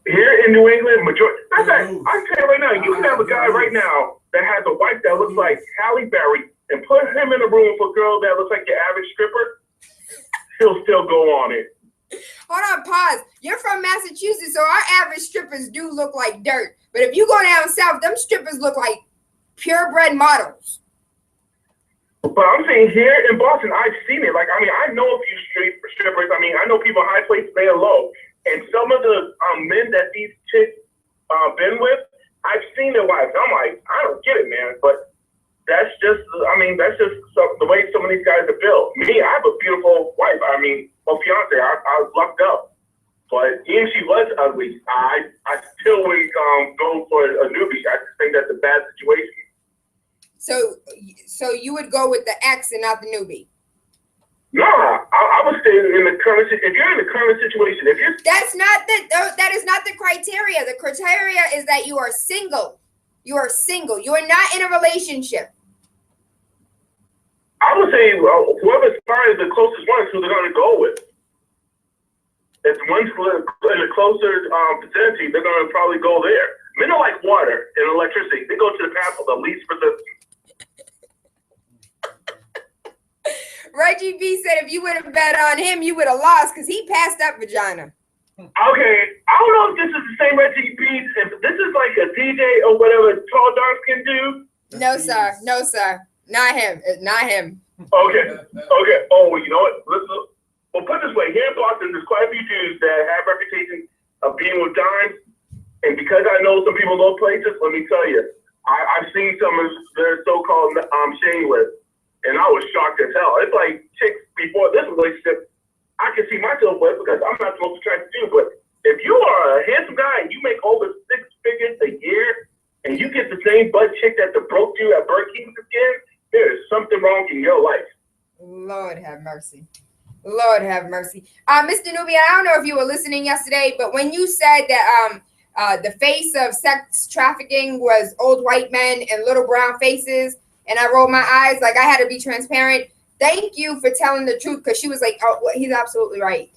here in New England, majority. In fact, I can tell you right now, you can have a guy right now that has a wife that looks like Halle Berry, and put him in a room with a girl that looks like your average stripper. He'll still go on it. Hold on, pause. You're from Massachusetts, so our average strippers do look like dirt. But if you go down south, them strippers look like purebred models. But I'm saying here in Boston, I've seen it. Like, I know a few street strippers. I know people high places, they are low. And some of the men that these chicks been with, I've seen their wives. I'm like, I don't get it, man. But that's just the way some of these guys are built. Me, I have a beautiful wife. Well, fiance, I was lucked up. But even if she was ugly, I still wouldn't go for a newbie. I just think that's a bad situation. So you would go with the ex and not the newbie? Nah, I would stay in the current. If you're in the current situation, that is not the criteria. The criteria is that you are single. You are single. You are not in a relationship. I would say whoever's finds the closest one is who they're going to go with. If one's in a closer vicinity, they're going to probably go there. Men are like water and electricity. They go to the path of the least resistance. Reggie B said if you would have bet on him, you would have lost because he passed up vagina. Okay, I don't know if this is the same Reggie B. If this is like a DJ or whatever tall dark skin dude. No, sir. No, sir. Not him. Not him. Okay. Oh, you know what? Well, put it this way. Here in Boston, there's quite a few dudes that have reputation of being with dimes. And because I know some people in those places, let me tell you, I've seen some of their so-called shameless. And I was shocked as hell. It's like chicks before this relationship, I can see myself with because I'm not supposed to try to do. But if you are a handsome guy and you make over 6 figures a year and you get the same butt chick that broke you at Burke's again, there is something wrong in your life. Lord have mercy. Lord have mercy. Mr. Nubia, I don't know if you were listening yesterday, but when you said that the face of sex trafficking was old white men and little brown faces, and I rolled my eyes like I had to be transparent. Thank you for telling the truth because she was like, oh, he's absolutely right.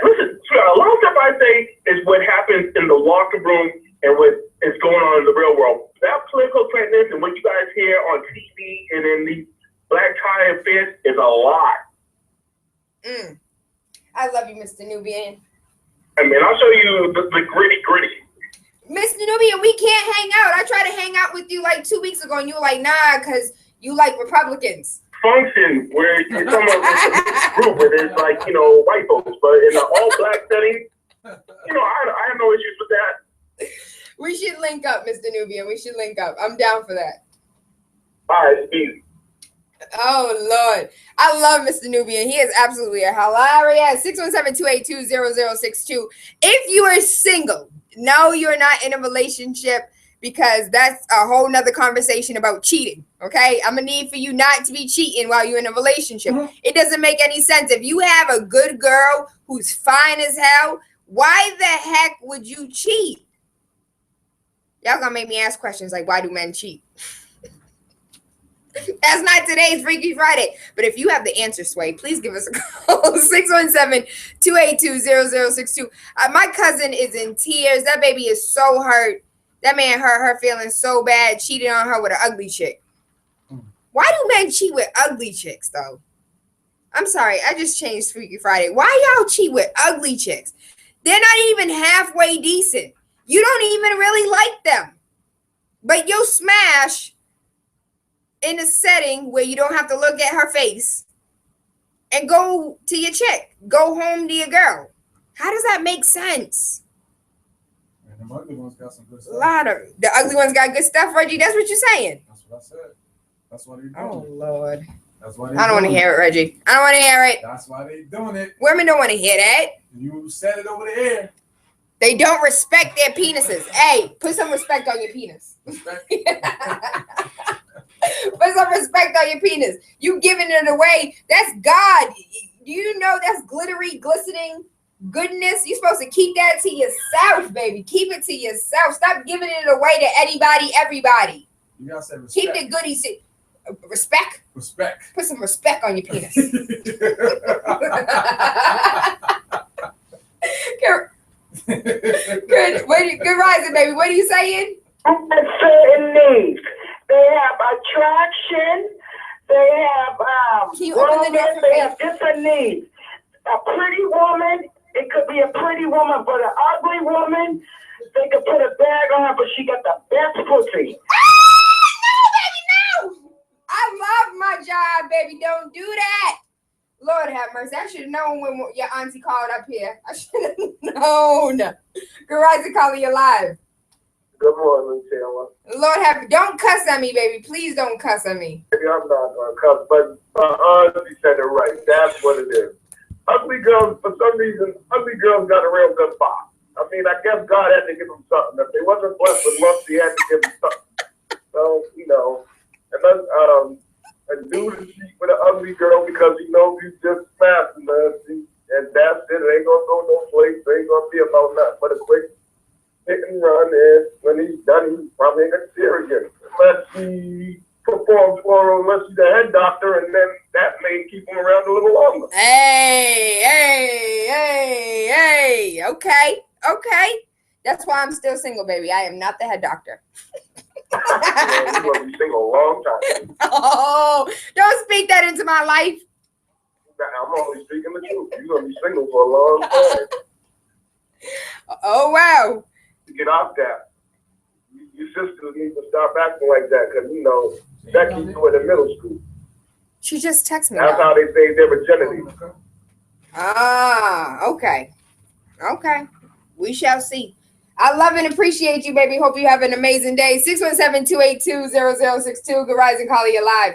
Listen, a lot of stuff I say is what happens in the locker room and what is going on in the real world. That political correctness and what you guys hear on TV and in these black tie affairs is a lot. I love you, Mr. Nubian. I'll show you the gritty. Mr. Nubian, we can't hang out. I tried to hang out with you like 2 weeks ago, and you were like, nah, because you like Republicans. Function where you're talking about a group where there's like, white folks, but in an all-black setting, I have no issues with that. We should link up, Mr. Nubian. We should link up. I'm down for that. All right, easy. Oh, Lord. I love Mr. Nubian. He is absolutely hilarious. 617-282-0062. If you are single, no, you're not in a relationship because that's a whole nother conversation about cheating, okay? I'm going to need for you not to be cheating while you're in a relationship. It doesn't make any sense. If you have a good girl who's fine as hell, why the heck would you cheat? Y'all going to make me ask questions like, why do men cheat? That's not today's Freaky Friday. But if you have the answer, Sway, please give us a call. 617-282-0062. My cousin is in tears. That baby is so hurt. That man hurt her feeling so bad, cheated on her with an ugly chick. Why do men cheat with ugly chicks, though? I'm sorry. I just changed Freaky Friday. Why y'all cheat with ugly chicks? They're not even halfway decent. You don't even really like them. But you'll smash in a setting where you don't have to look at her face and go to your chick. Go home to your girl. How does that make sense? And the ugly ones got some good A stuff. lot of the ugly ones got good stuff, Reggie. That's what you're saying. That's what I said. That's why they doing Oh it. Lord. That's why they I don't want to doing hear it, Reggie. I don't want to hear it. That's why they doing it. Women don't want to hear that. You said it over the air. They don't respect their penises. Hey, put some respect on your penis. Respect. Put some respect on your penis. You giving it away. That's God. Do you know that's glittery, glistening goodness? You're supposed to keep that to yourself, baby. Keep it to yourself. Stop giving it away to anybody, everybody. You gotta say respect. Keep the goodies. Respect. Respect. Put some respect on your penis. Good rising, baby. What are you saying? Certain needs. They have attraction. They have Can you open the door for they me? have different needs. A pretty woman, it could be a pretty woman, but an ugly woman, they could put a bag on her, but she got the best pussy. No, baby, no. I love my job, baby. Don't do that. Lord have mercy. I should have known when your auntie called up here. I should have known. Good rising, calling you live. Good morning, Tayla. Lord have, don't cuss at me, baby. Please don't cuss at me. Maybe I'm not going to cuss, but auntie said it right. That's what it is. Ugly girls, for some reason, ugly girls got a real good box. I mean, I guess God had to give them something. If they wasn't blessed with looks, he had to give them something. So, you know, and then, a dude is cheat with an ugly girl because he knows he's just smashing her, and that's it. It ain't gonna go no place. It ain't gonna be about nothing but a quick hit and run. And when he's done, he probably ain't gonna see her again unless he performs for her, unless he's a head doctor, and then that may keep him around a little longer. Hey. Okay. That's why I'm still single, baby. I am not the head doctor. Yeah, you're gonna be single a long time. Oh, don't speak that into my life. I'm only speaking the truth. You're gonna be single for a long time. Oh, wow. To get off that, your sisters need to stop acting like that, because you know Becky you in middle school. She just texted me. That's now. how they save their virginity. Ah, okay. We shall see. I love and appreciate you, baby. Hope you have an amazing day. 617-282-0062. Good rising, calling you live.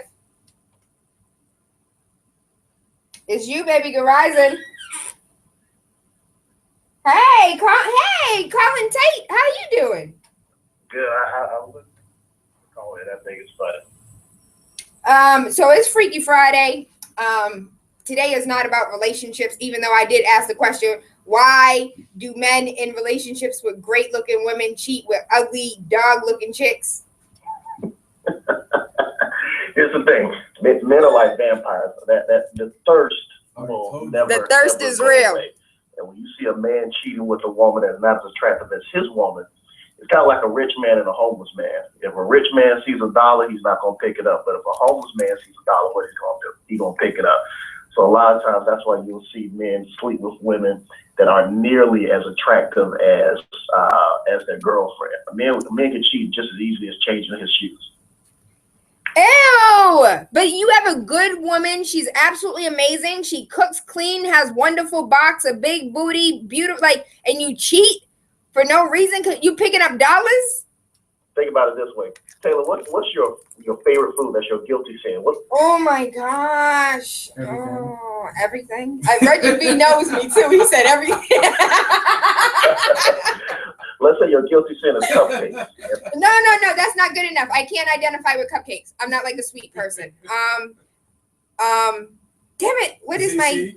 It's you, baby. Good rising. Hey, Colin Tate. How you doing? Good. I would call it. I think it's funny. So it's Freaky Friday. Today is not about relationships, even though I did ask the question, why do men in relationships with great looking women cheat with ugly dog looking chicks? Here's the thing. Men are like vampires. That the thirst will never. The thirst ever is go real. away. And when you see a man cheating with a woman that's not as attractive as his woman, it's kind of like a rich man and a homeless man. If a rich man sees $1, he's not going to pick it up. But if a homeless man sees $1, what he's going to do? He's going to pick it up. So a lot of times that's why you'll see men sleep with women that aren't nearly as attractive as their girlfriend. A man can cheat just as easily as changing his shoes. Ew! But you have a good woman. She's absolutely amazing. She cooks clean, has wonderful box, a big booty, beautiful, and you cheat for no reason. You picking up dollars? Think about it this way. Tayla, what's your favorite food? That's your guilty sin. Oh my gosh. Everything. Oh, everything. Reggie B knows me too. He said everything. Let's say your guilty sin is cupcakes. No. That's not good enough. I can't identify with cupcakes. I'm not like a sweet person. Damn it. What is my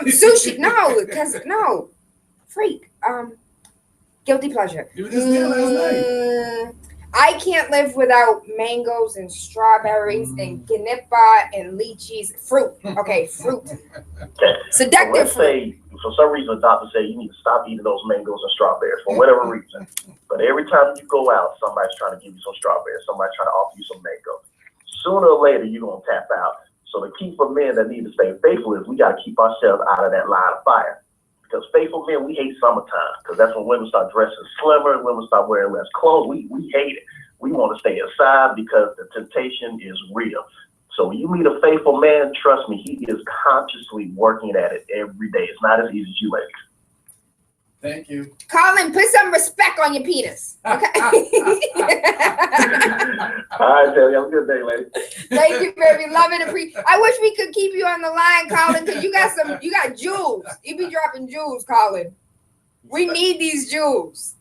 sushi? No. Freak. Guilty pleasure. You were just there last night. I can't live without mangoes and strawberries and ganipa and lychees. Fruit. Okay, fruit. Okay. Seductive So let's say, for some reason, the doctor say you need to stop eating those mangoes and strawberries for whatever reason. But every time you go out, somebody's trying to give you some strawberries. Somebody's trying to offer you some mangoes. Sooner or later, you're going to tap out. So the key for men that need to stay faithful is we got to keep ourselves out of that line of fire. Because faithful men, we hate summertime because that's when women start dressing slimmer and women start wearing less clothes. We hate it. We want to stay inside because the temptation is real. So when you meet a faithful man, trust me, he is consciously working at it every day. It's not as easy as you ladies. Thank you. Colin, put some respect on your penis. Okay. All right, Tayla. Have a good day, lady. Thank you, baby. Love and appreciate. I wish we could keep you on the line, Colin, because you got jewels. You be dropping jewels, Colin. We need these jewels.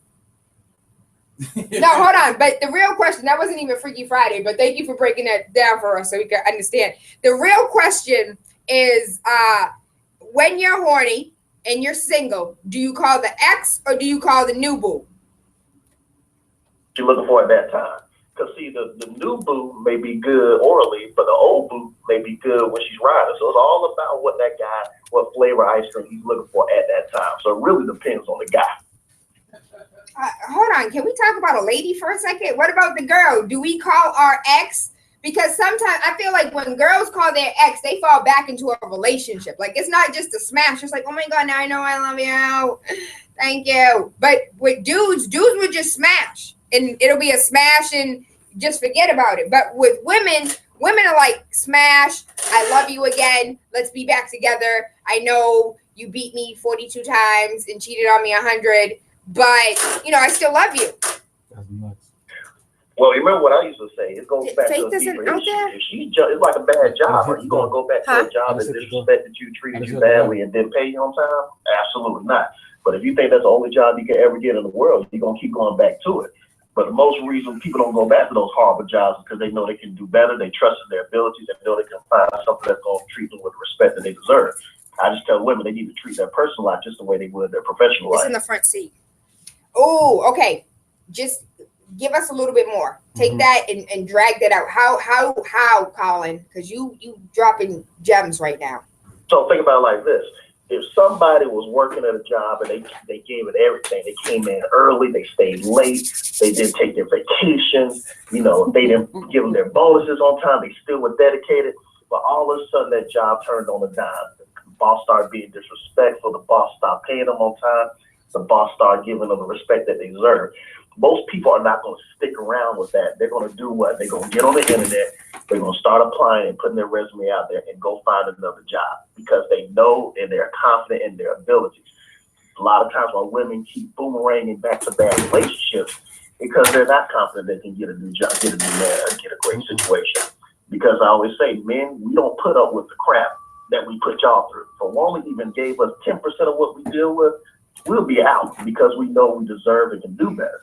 No, hold on. But the real question, that wasn't even Freaky Friday, but thank you for breaking that down for us so we can understand. The real question is, when you're horny and you're single, do you call the ex or do you call the new boo? You're looking for at that time. Because, see, the new boo may be good orally, but the old boo may be good when she's riding. So it's all about what that guy, what flavor ice cream he's looking for at that time. So it really depends on the guy. Hold on. Can we talk about a lady for a second? What about the girl? Do we call our ex? Because sometimes I feel like when girls call their ex, they fall back into a relationship. Like, it's not just a smash. It's like, oh my God, now I know I love you. Thank you. But with dudes would just smash. And it'll be a smash and just forget about it. But with women are like, smash, I love you again. Let's be back together. I know you beat me 42 times and cheated on me 100. But, I still love you. That's nuts. Well, you remember what I used to say? It goes back Faith to a isn't deeper out issue. there? If it's like a bad job, are you going to go back to a job that disrespected you, treated you badly, and didn't pay you on time? Absolutely not. But if you think that's the only job you can ever get in the world, you're going to keep going back to it. But the most reason people don't go back to those horrible jobs is because they know they can do better. They trust in their abilities. They know they can find something that's going to treat them with the respect that they deserve. I just tell women they need to treat their personal life just the way they would their professional life. It's in the front seat. Oh, okay. Just give us a little bit more. Take that and drag that out. How, Colin? Because you dropping gems right now. So think about it like this. If somebody was working at a job and they gave it everything, they came in early, they stayed late, they didn't take their vacations, they didn't give them their bonuses on time, they still were dedicated, but all of a sudden that job turned on a dime. The boss started being disrespectful, the boss stopped paying them on time, the boss started giving them the respect that they deserve. Most people are not going to stick around with that. They're going to do what? They're going to get on the internet. They're going to start applying and putting their resume out there and go find another job because they know and they're confident in their abilities. A lot of times why women keep boomeranging back to bad relationships because they're not confident they can get a new job, get a new man, or get a great situation. Because I always say, men, we don't put up with the crap that we put y'all through. If a woman even gave us 10% of what we deal with, we'll be out because we know we deserve and can do better.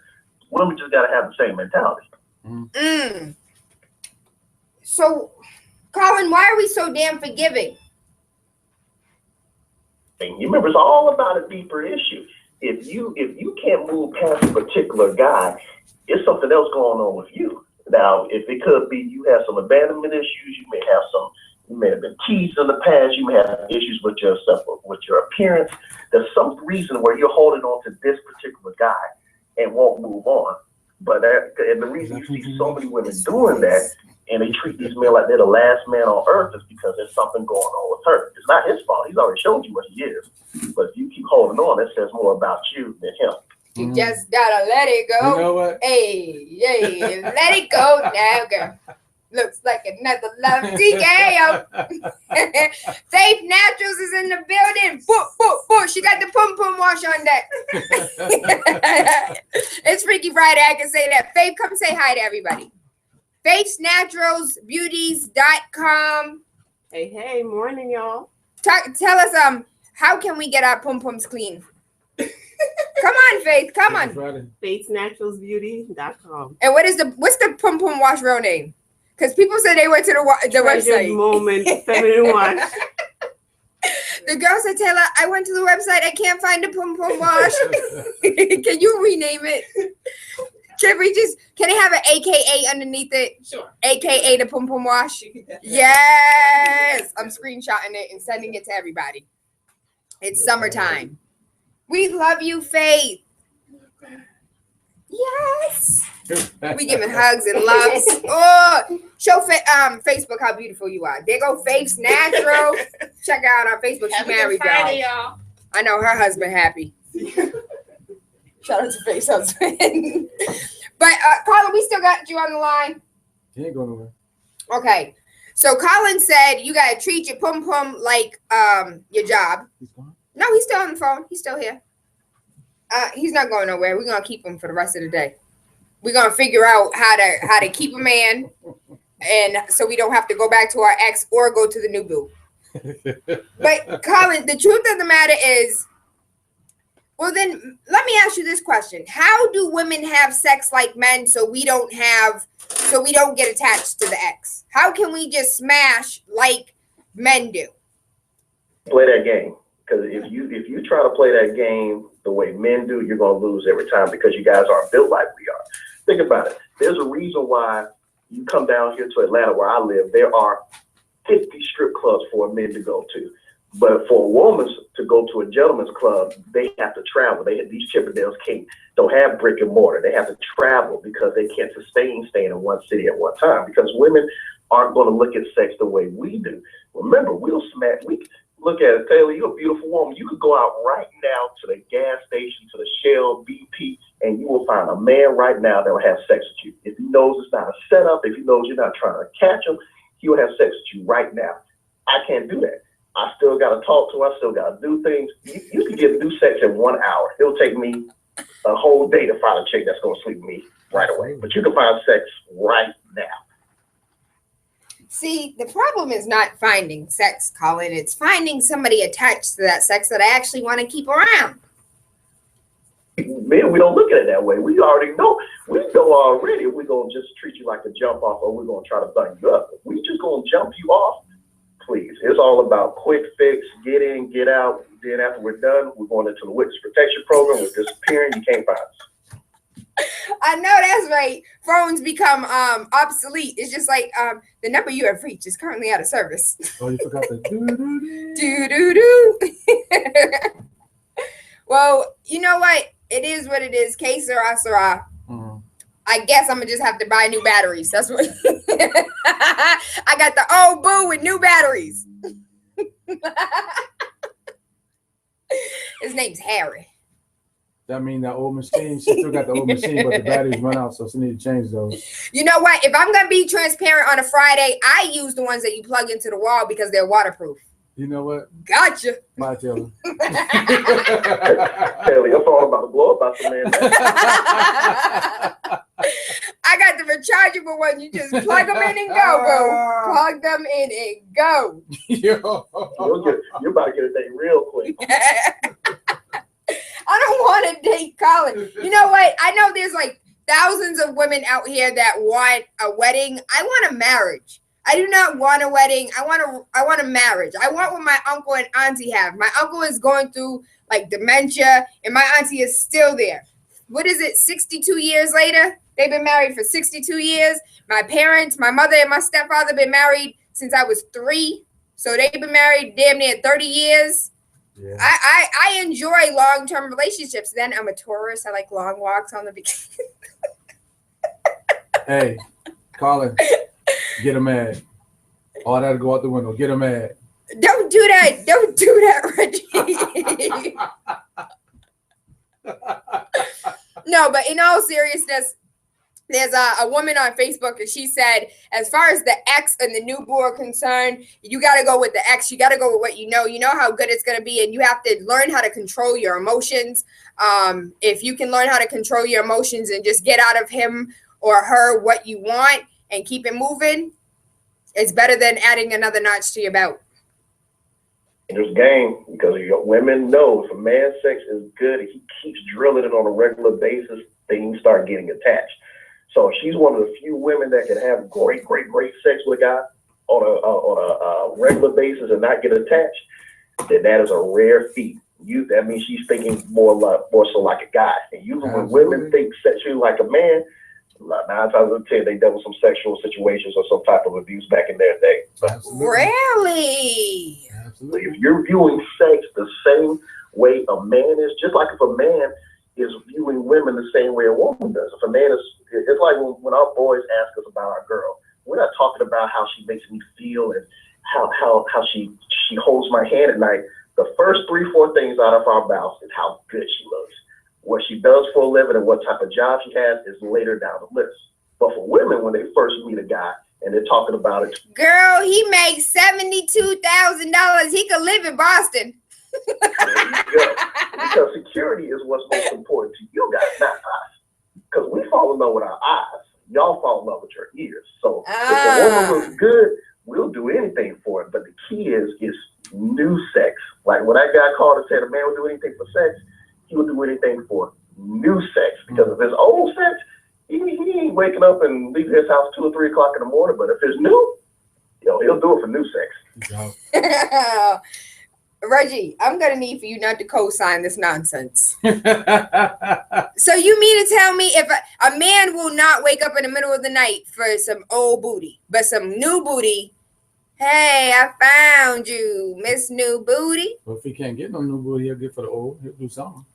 Women just got to have the same mentality. So, Colin, why are we so damn forgiving? And you remember, it's all about a deeper issue. If you can't move past a particular guy, it's something else going on with you. Now, if it could be you have some abandonment issues, you may have been teased in the past, you may have issues with yourself, with your appearance. There's some reason where you're holding on to this particular guy and won't move on. But and the reason you see so many women doing that and they treat these men like they're the last man on earth is because there's something going on with her. It's not his fault. He's already showed you what he is. But if you keep holding on, that says more about you than him. You just gotta let it go. You know what? Hey, let it go now, girl. Looks like another love TKO. Faith Naturals is in the building. Boop. She got the pum pum wash on deck. It's Freaky Friday. I can say that. Faith, come say hi to everybody. FaithNaturalsBeauties.com. Hey, morning, y'all. Tell us how can we get our pum pums clean? Come on, Faith. Come on. FaithNaturalsBeauty.com. And what's the pum pum wash real name? Because people said they went to the website. Moment feminine wash. The girl said, Tayla, I went to the website. I can't find the pum pum wash. Can you rename it? Can it have an AKA underneath it? Sure. AKA the pum pum wash? Yes. I'm screenshotting it and sending it to everybody. It's summertime. We love you, Faith. Yes. We giving hugs and loves. Oh, show Facebook how beautiful you are. There go Faith's Natural. Check out our Facebook. She's married, y'all. I know her husband happy. Shout out to Faith's husband. But Colin, we still got you on the line. He ain't going nowhere. Okay. So Colin said you gotta treat your pum pum like your job. He's gone? No, he's still on the phone. He's still here. He's not going nowhere. We're gonna keep him for the rest of the day. We're gonna figure out how to keep a man, and so we don't have to go back to our ex or go to the new boo. But Colin, the truth of the matter is, well, then let me ask you this question: how do women have sex like men so we don't get attached to the ex? How can we just smash like men do? Play that game, because if you try to play that game the way men do, you're gonna lose every time because you guys aren't built like we are. Think about it. There's a reason why you come down here to Atlanta where I live. There are 50 strip clubs for men to go to. But for a woman to go to a gentleman's club, they have to travel. These Chippendales don't have brick and mortar. They have to travel because they can't sustain staying in one city at one time, because women aren't going to look at sex the way we do. Remember, we look at it, Tayla, you're a beautiful woman. You could go out right now to the gas station, to the Shell, BP, and you will find a man right now that will have sex with you. If he knows it's not a setup, if he knows you're not trying to catch him, he will have sex with you right now. I can't do that. I still got to talk to him. I still got to do things. You can get new sex in 1 hour. It'll take me a whole day to find a chick that's going to sleep with me right away. But you can find sex right now. See, the problem is not finding sex, Colin. It's finding somebody attached to that sex that I actually want to keep around. Man, we don't look at it that way. We already know. We know already if we're going to just treat you like a jump off or we're going to try to button you up. If we just going to jump you off, please. It's all about quick fix, get in, get out. Then after we're done, we're going into the witness protection program. We're disappearing. You can't find us. I know that's right. Phones become obsolete. It's just like the number you have reached is currently out of service. Oh, you forgot the do. Well, you know what? It is what it is. Que sera, sera. I guess I'm gonna just have to buy new batteries. That's what I got, the old boo with new batteries. His name's Harry. That mean that old machine, she still got the old machine, but the batteries run out, so she need to change those. You know what? If I'm gonna be transparent on a Friday, I use the ones that you plug into the wall because they're waterproof. You know what? Gotcha. Bye, Taylor. Taylor, your phone about to blow up by some man. I got the rechargeable one. You just plug them in and go, boo. Plug them in and go. You're about to get a date real quick. I don't want to date Colin. You know what? I know there's like thousands of women out here that want a wedding. I want a marriage. I do not want a wedding. I want a marriage. I want what my uncle and auntie have. My uncle is going through like dementia, and my auntie is still there. What is it? 62 years later? They've been married for 62 years. My parents, my mother and my stepfather been married since I was 3. So they've been married damn near 30 years. Yeah. I enjoy long-term relationships. Then I'm a tourist. I like long walks on the beach. Hey, Colin, get him mad. All that'll go out the window. Get him mad. Don't do that. Don't do that, Reggie. No, but in all seriousness, there's a woman on Facebook, and she said, as far as the ex and the new boo are concerned, you got to go with the ex. You got to go with what you know. You know how good it's going to be, and you have to learn how to control your emotions. If you can learn how to control your emotions and just get out of him or her what you want and keep it moving, it's better than adding another notch to your belt. There's game, because women know if a man's sex is good and he keeps drilling it on a regular basis, things start getting attached. So if she's one of the few women that can have great sex with a guy on a regular basis and not get attached, then that is a rare feat. That means she's thinking more so like a guy. And usually when women think sexually like a man, 9 times out of 10 they dealt with some sexual situations or some type of abuse back in their day. Really? Absolutely. If you're viewing sex the same way a man is, just like if a man is viewing women the same way a woman does. If a man is, it's like when our boys ask us about our girl, we're not talking about how she makes me feel and how she holds my hand at night. The first 3-4 things out of our mouths is how good she looks. What she does for a living and what type of job she has is later down the list. But for women, when they first meet a guy and they're talking about it, girl, he makes $72,000. He could live in Boston. There you go. Because security is what's most important to you guys, not us. Because we fall in love with our eyes. Y'all fall in love with your ears. So if the woman looks good, we'll do anything for it. But the key is new sex. Like when that guy called and said a man will do anything for sex, he will do anything for new sex. Because if it's old sex, he ain't waking up and leaving his house 2 or 3 o'clock in the morning. But if it's new, he'll do it for new sex. Reggie, I'm gonna need for you not to co-sign this nonsense. So you mean to tell me if a man will not wake up in the middle of the night for some old booty, but some new booty? Hey, I found you, Miss New Booty. Well, if he can't get no new booty, he'll get for the old. He'll do something.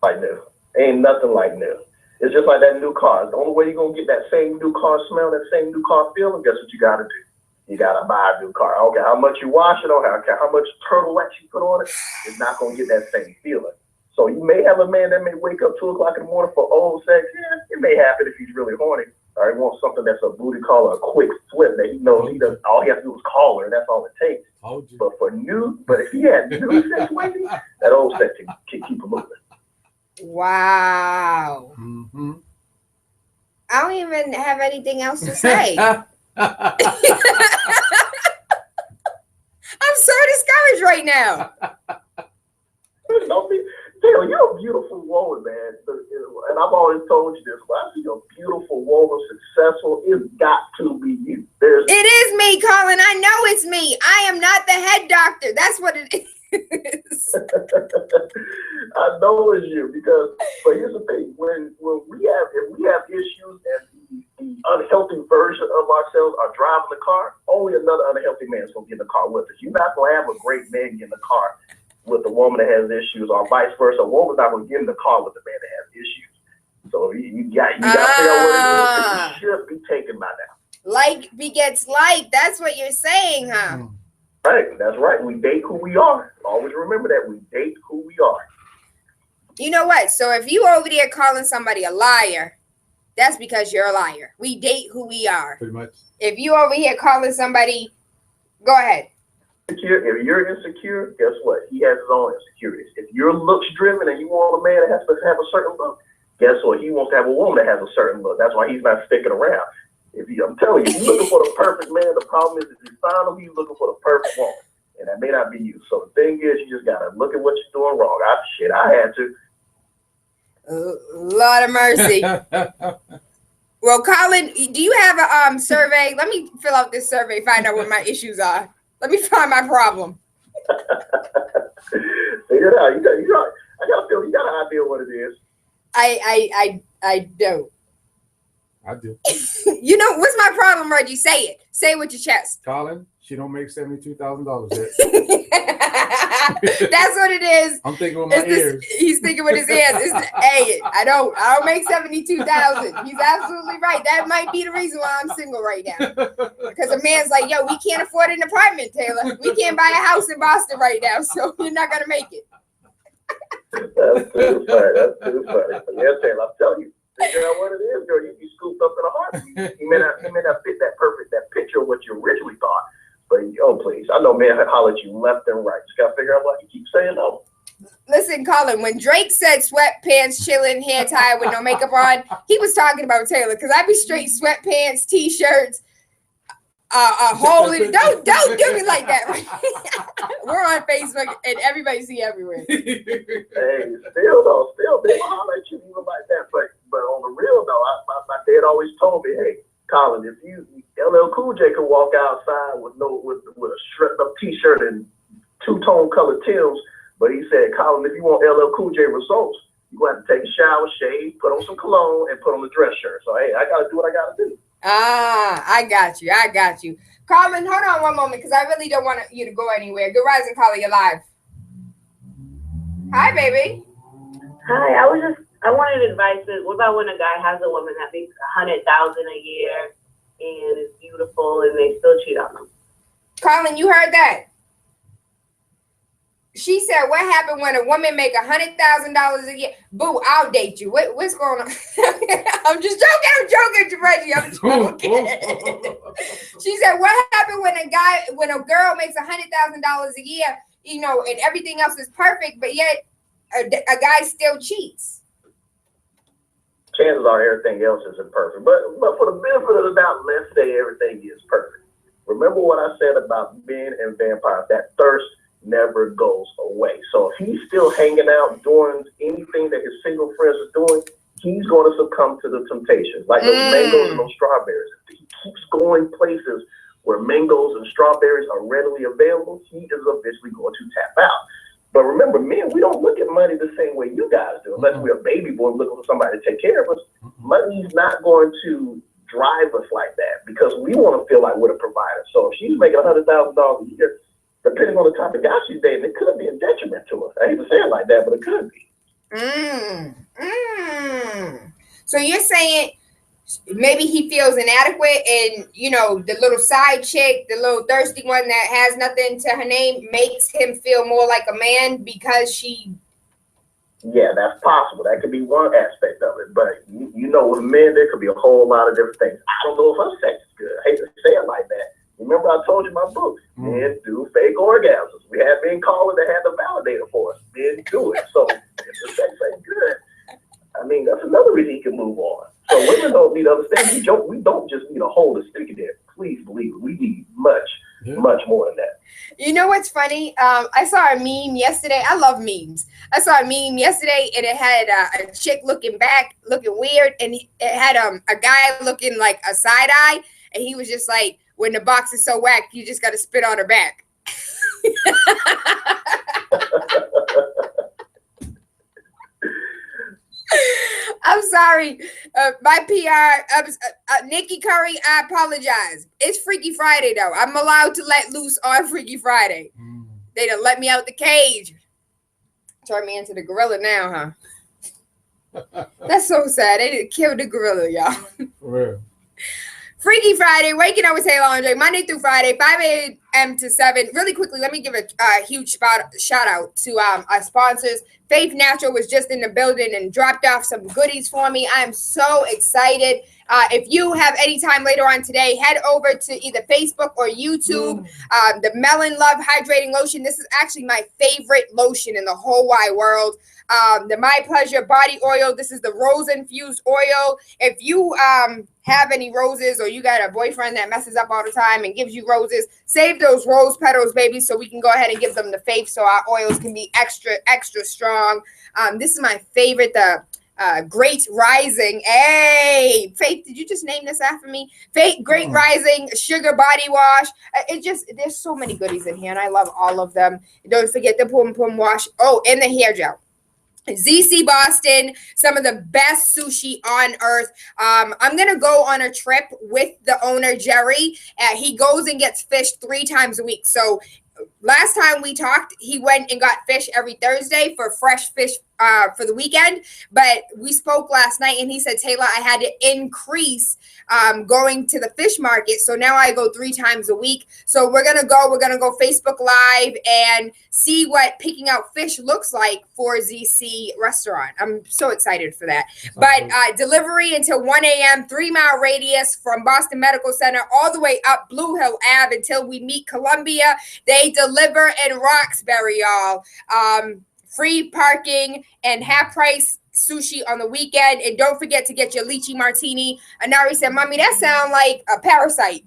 Like new. Ain't nothing like new. It's just like that new car. The only way you're gonna get that same new car smell, that same new car feeling, guess what you gotta do? You gotta buy a new car. I don't care how much you wash it, I don't care how much turtle wax you put on it, it's not gonna get that same feeling. So you may have a man that may wake up 2 o'clock in the morning for old sex. Yeah, it may happen if he's really horny. Or he wants something that's a booty call or a quick flip that he knows he does. All he has to do is call her, and that's all it takes. But if he had new sex waiting, that old sex can keep him moving. Wow. Mm-hmm. I don't even have anything else to say. I'm so discouraged right now. Tayla, you're a beautiful woman, man. And I've always told you this. When I see a beautiful woman successful, it's got to be you. It is me, Colin. I know it's me. I am not the head doctor. That's what it is. I know it's you but here's the thing: if we have issues and the unhealthy version of ourselves are driving the car, only another unhealthy man is gonna get in the car with us. You're not gonna have a great man get in the car with a woman that has issues, or vice versa. A woman's not gonna get in the car with a man that has issues. So you got to figure out what it is. You should be taken by now. Like begets like. That's what you're saying, huh? Right, that's right. We date who we are. Always remember that. We date who we are. You know what? So if you over there calling somebody a liar, that's because you're a liar. We date who we are. Pretty much. If you over here calling somebody, go ahead. If you're insecure, guess what? He has his own insecurities. If you're looks driven and you want a man that has to have a certain look, guess what? He wants to have a woman that has a certain look. That's why he's not sticking around. I'm telling you, you're looking for the perfect man. The problem is, if you find him, he's looking for the perfect woman, and that may not be you. So the thing is, you just gotta look at what you're doing wrong. I had to. Lord of mercy. Well, Colin, do you have a survey? Let me fill out this survey, find out what my issues are. Let me find my problem. Figure it out. I gotta feel you got an idea what it is. I don't. I do. You know what's my problem, Reggie? Say it. Say it with your chest. Colin, she don't make $72,000 yet. That's what it is. I'm thinking with my ears. He's thinking with his ears. Hey, I don't make 72,000. He's absolutely right. That might be the reason why I'm single right now. Because a man's like, yo, we can't afford an apartment, Tayla. We can't buy a house in Boston right now, so you're not gonna make it. That's too funny. But yeah, Tayla, I'm telling you. Figure out what it is, girl. You'd be scooped up in a heartbeat. You may not fit that picture of what you originally thought. But please. I know men holler at you left and right. Just gotta figure out why you keep saying no. Listen, Colin, when Drake said sweatpants, chilling, hair tied with no makeup on, he was talking about Tayla, because I be straight sweatpants, t-shirts, holy don't do me like that. We're on Facebook and everybody see everywhere. Hey, still they holler at you even like that. But on the real though, my dad always told me, hey, Colin, if LL Cool J could walk outside with a shredded up t-shirt and two-tone colored Timbs, but he said, Colin, if you want LL Cool J results, you gonna have to take a shower, shave, put on some cologne, and put on the dress shirt. So hey, I gotta do what I gotta do. I got you. Colin, hold on one moment, because I really don't want you to go anywhere. Good rising, Colin, you're live. Hi, baby. Hi, I wanted advice. What about when a guy has a woman that makes $100,000 a year and is beautiful and they still cheat on them? Colin, you heard that? She said, what happened when a woman make $100,000 a year? Boo, I'll date you. What's going on? I'm just joking, Reggie. I'm joking. She said, what happened when a girl makes $100,000 a year? you know, and everything else is perfect, but yet a guy still cheats. Chances are everything else isn't perfect. But for the benefit of the doubt, let's say everything is perfect. Remember what I said about men and vampires. That thirst never goes away. So if he's still hanging out doing anything that his single friends are doing, he's going to succumb to the temptations. Like those mangoes and those strawberries. If he keeps going places where mangoes and strawberries are readily available, he is eventually going to tap out. But remember, men, we don't look at money the same way you guys do. Unless we're a baby boy looking for somebody to take care of us, money's not going to drive us like that because we want to feel like we're the provider. So if she's making $100,000 a year, depending on the type of guy she's dating, it could be a detriment to her. I hate to say it like that, but it could be. So you're saying maybe he feels inadequate, and you know, the little side chick, the little thirsty one that has nothing to her name, makes him feel more like a man because she. Yeah, that's possible. That could be one aspect of it. But you know, with men, there could be a whole lot of different things. I don't know if her sex is good. I hate to say it like that. Remember, I told you my book. Men do fake orgasms. We had men calling that had the validator for us. Men do it. So if the sex ain't good, I mean, that's another reason he can move on. So women don't need to understand. We don't just need to hold a stick in there. Please believe it. We need much more than that. You know what's funny? I saw a meme yesterday. I love memes. I saw a meme yesterday, and it had a chick looking back, looking weird, and it had a guy looking like a side eye, and he was just like, "When the box is so whack, you just got to spit on her back." I'm sorry. My PR, Nikki Curry, I apologize. It's Freaky Friday, though. I'm allowed to let loose on Freaky Friday. They done let me out the cage. Turn me into the gorilla now, huh? That's so sad. They didn't kill the gorilla, y'all. For real. Freaky Friday, waking up with Tayla Andre, Monday through Friday, 5 a.m. to 7. Really quickly, let me give a huge shout out to our sponsors. Faith Natural was just in the building and dropped off some goodies for me. I am so excited. If you have any time later on today, head over to either Facebook or YouTube. The Melon Love Hydrating Lotion. This is actually my favorite lotion in the whole wide world. The My Pleasure Body Oil. This is the rose infused oil. If you have any roses, or you got a boyfriend that messes up all the time and gives you roses, save those rose petals, baby, so we can go ahead and give them to Faith so our oils can be extra strong. This is my favorite, the Great Rising. Hey, Faith, did you just name this after me? Faith Great Rising Sugar Body Wash. There's so many goodies in here, and I love all of them. Don't forget the Pum Pum Wash. Oh, and the hair gel. ZC Boston, some of the best sushi on earth. I'm going to go on a trip with the owner, Jerry. He goes and gets fish 3 times a week. So last time we talked, he went and got fish every Thursday for fresh fish for the weekend. But we spoke last night, and he said, Tayla, I had to increase going to the fish market. So now I go 3 times a week. So we're going to go Facebook Live and see what picking out fish looks like for ZC restaurant. I'm so excited for that. But delivery until 1 a.m., 3-mile radius from Boston Medical Center all the way up Blue Hill Ave until we meet Columbia. They deliver in Roxbury, y'all. Free parking and half price sushi on the weekend. And don't forget to get your lychee martini. Anari said, Mommy, that sounds like a parasite.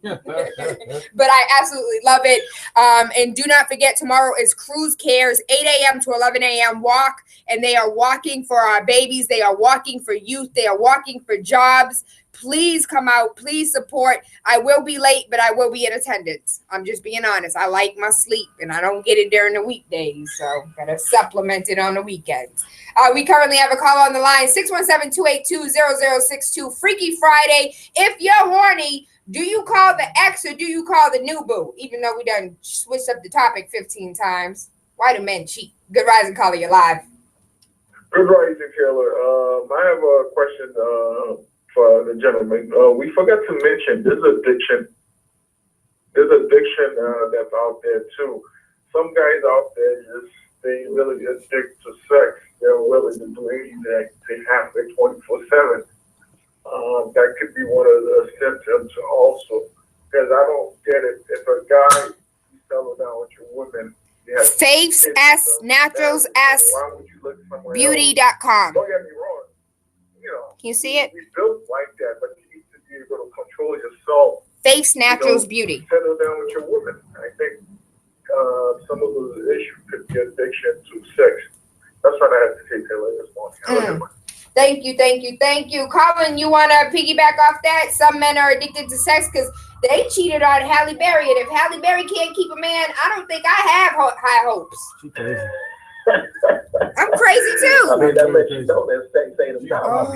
But I absolutely love it. And do not forget, tomorrow is Cruise Cares, 8 a.m. to 11 a.m. walk. And they are walking for our babies. They are walking for youth. They are walking for jobs. Please come out. Please support. I will be late, but I will be in attendance. I'm just being honest. I like my sleep, and I don't get it during the weekdays, so gotta supplement it on the weekends. We currently have a call on the line, 617-282-0062. Freaky Friday. If you're horny, do you call the ex or do you call the new boo? Even though we done switched up the topic 15 times. Why do men cheat? Good rising, caller, you're live. Good rising, Taylor. I have a question for the gentleman. We forgot to mention there's addiction that's out there too. Some guys out there they really addicted to sex. They're willing to do anything they have to 24/7. That could be one of the symptoms also. Because I don't get it. If a guy is settling down with your woman Faiths S Naturals S Beauty.com. Don't get me wrong. You know, Can you see it? we built like that, but you need to be able to control yourself. Faiths Naturals Beauty. Settle down with your woman. I think some of the issues could be addiction to sex. That's what I have to say, Tayla, this morning. Thank you. Colin, you want to piggyback off that? Some men are addicted to sex because they cheated on Halle Berry. And if Halle Berry can't keep a man, I don't think I have high hopes. I'm crazy too. I mean, that lets you know that sex ain't a job.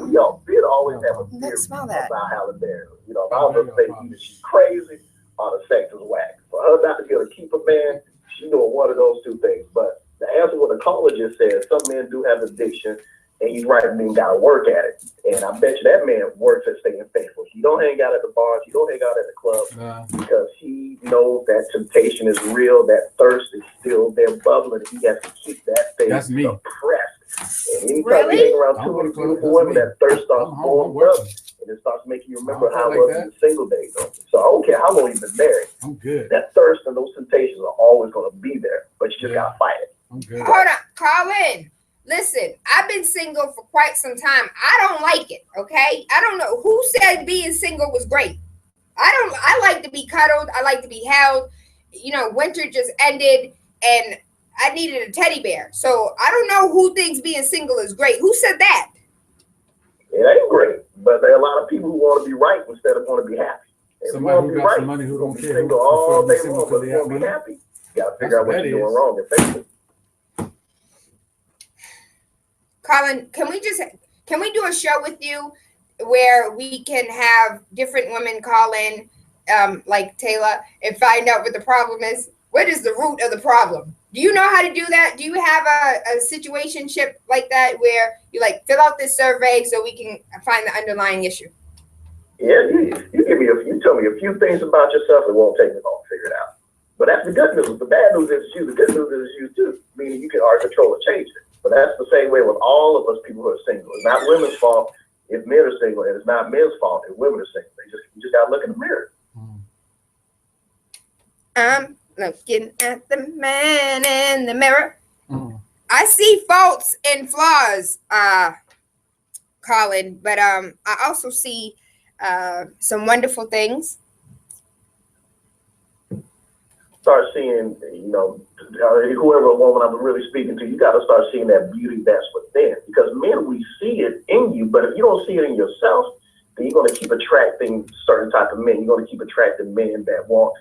We always have a theory about Halle Berry. You know, if I was to say either she's crazy or the sex is whack. For her not to be able to keep a man, she's doing one of those two things. But the answer what the caller just said, some men do have addiction. And he's right, men gotta work at it. And I bet you that man works at staying faithful. He don't hang out at the bars, he don't hang out at the club because he knows that temptation is real, that thirst is still there bubbling. He has to keep that faith suppressed. And anytime you hang around too many beautiful women, that thirst starts going up and it starts making you remember how it was in the single days. So I don't care how long you've been married. I'm good. That thirst and those temptations are always gonna be there, but you just gotta fight it. I'm good. Hold on, Colin. Listen, I've been single for quite some time. I don't like it, okay? I don't know who said being single was great. I like to be cuddled. I like to be held. You know, winter just ended and I needed a teddy bear. So I don't know who thinks being single is great. Who said that? It ain't great, but there are a lot of people who want to be right instead of want to be happy. And somebody who got some money who don't care. Single all day long, but want to be happy. You got to figure out what you're doing wrong and fix it. Colin, can we do a show with you where we can have different women call in, like Tayla, and find out what the problem is? What is the root of the problem? Do you know how to do that? Do you have a situationship like that where you like fill out this survey so we can find the underlying issue? Yeah, you give me you tell me a few things about yourself, it won't take me long to figure it out. But that's the good news. The bad news is you. The good news is you too. Meaning you can already control and change it. But that's the same way with all of us people who are single. It's not women's fault if men are single, and it's not men's fault if women are single. You just gotta look in the mirror. I'm looking at the man in the mirror. I see faults and flaws, Colin, but I also see some wonderful things. Start seeing, whoever woman I'm really speaking to, you got to start seeing that beauty that's within. Because men, we see it in you, but if you don't see it in yourself, then you're going to keep attracting certain type of men. You're going to keep attracting men that want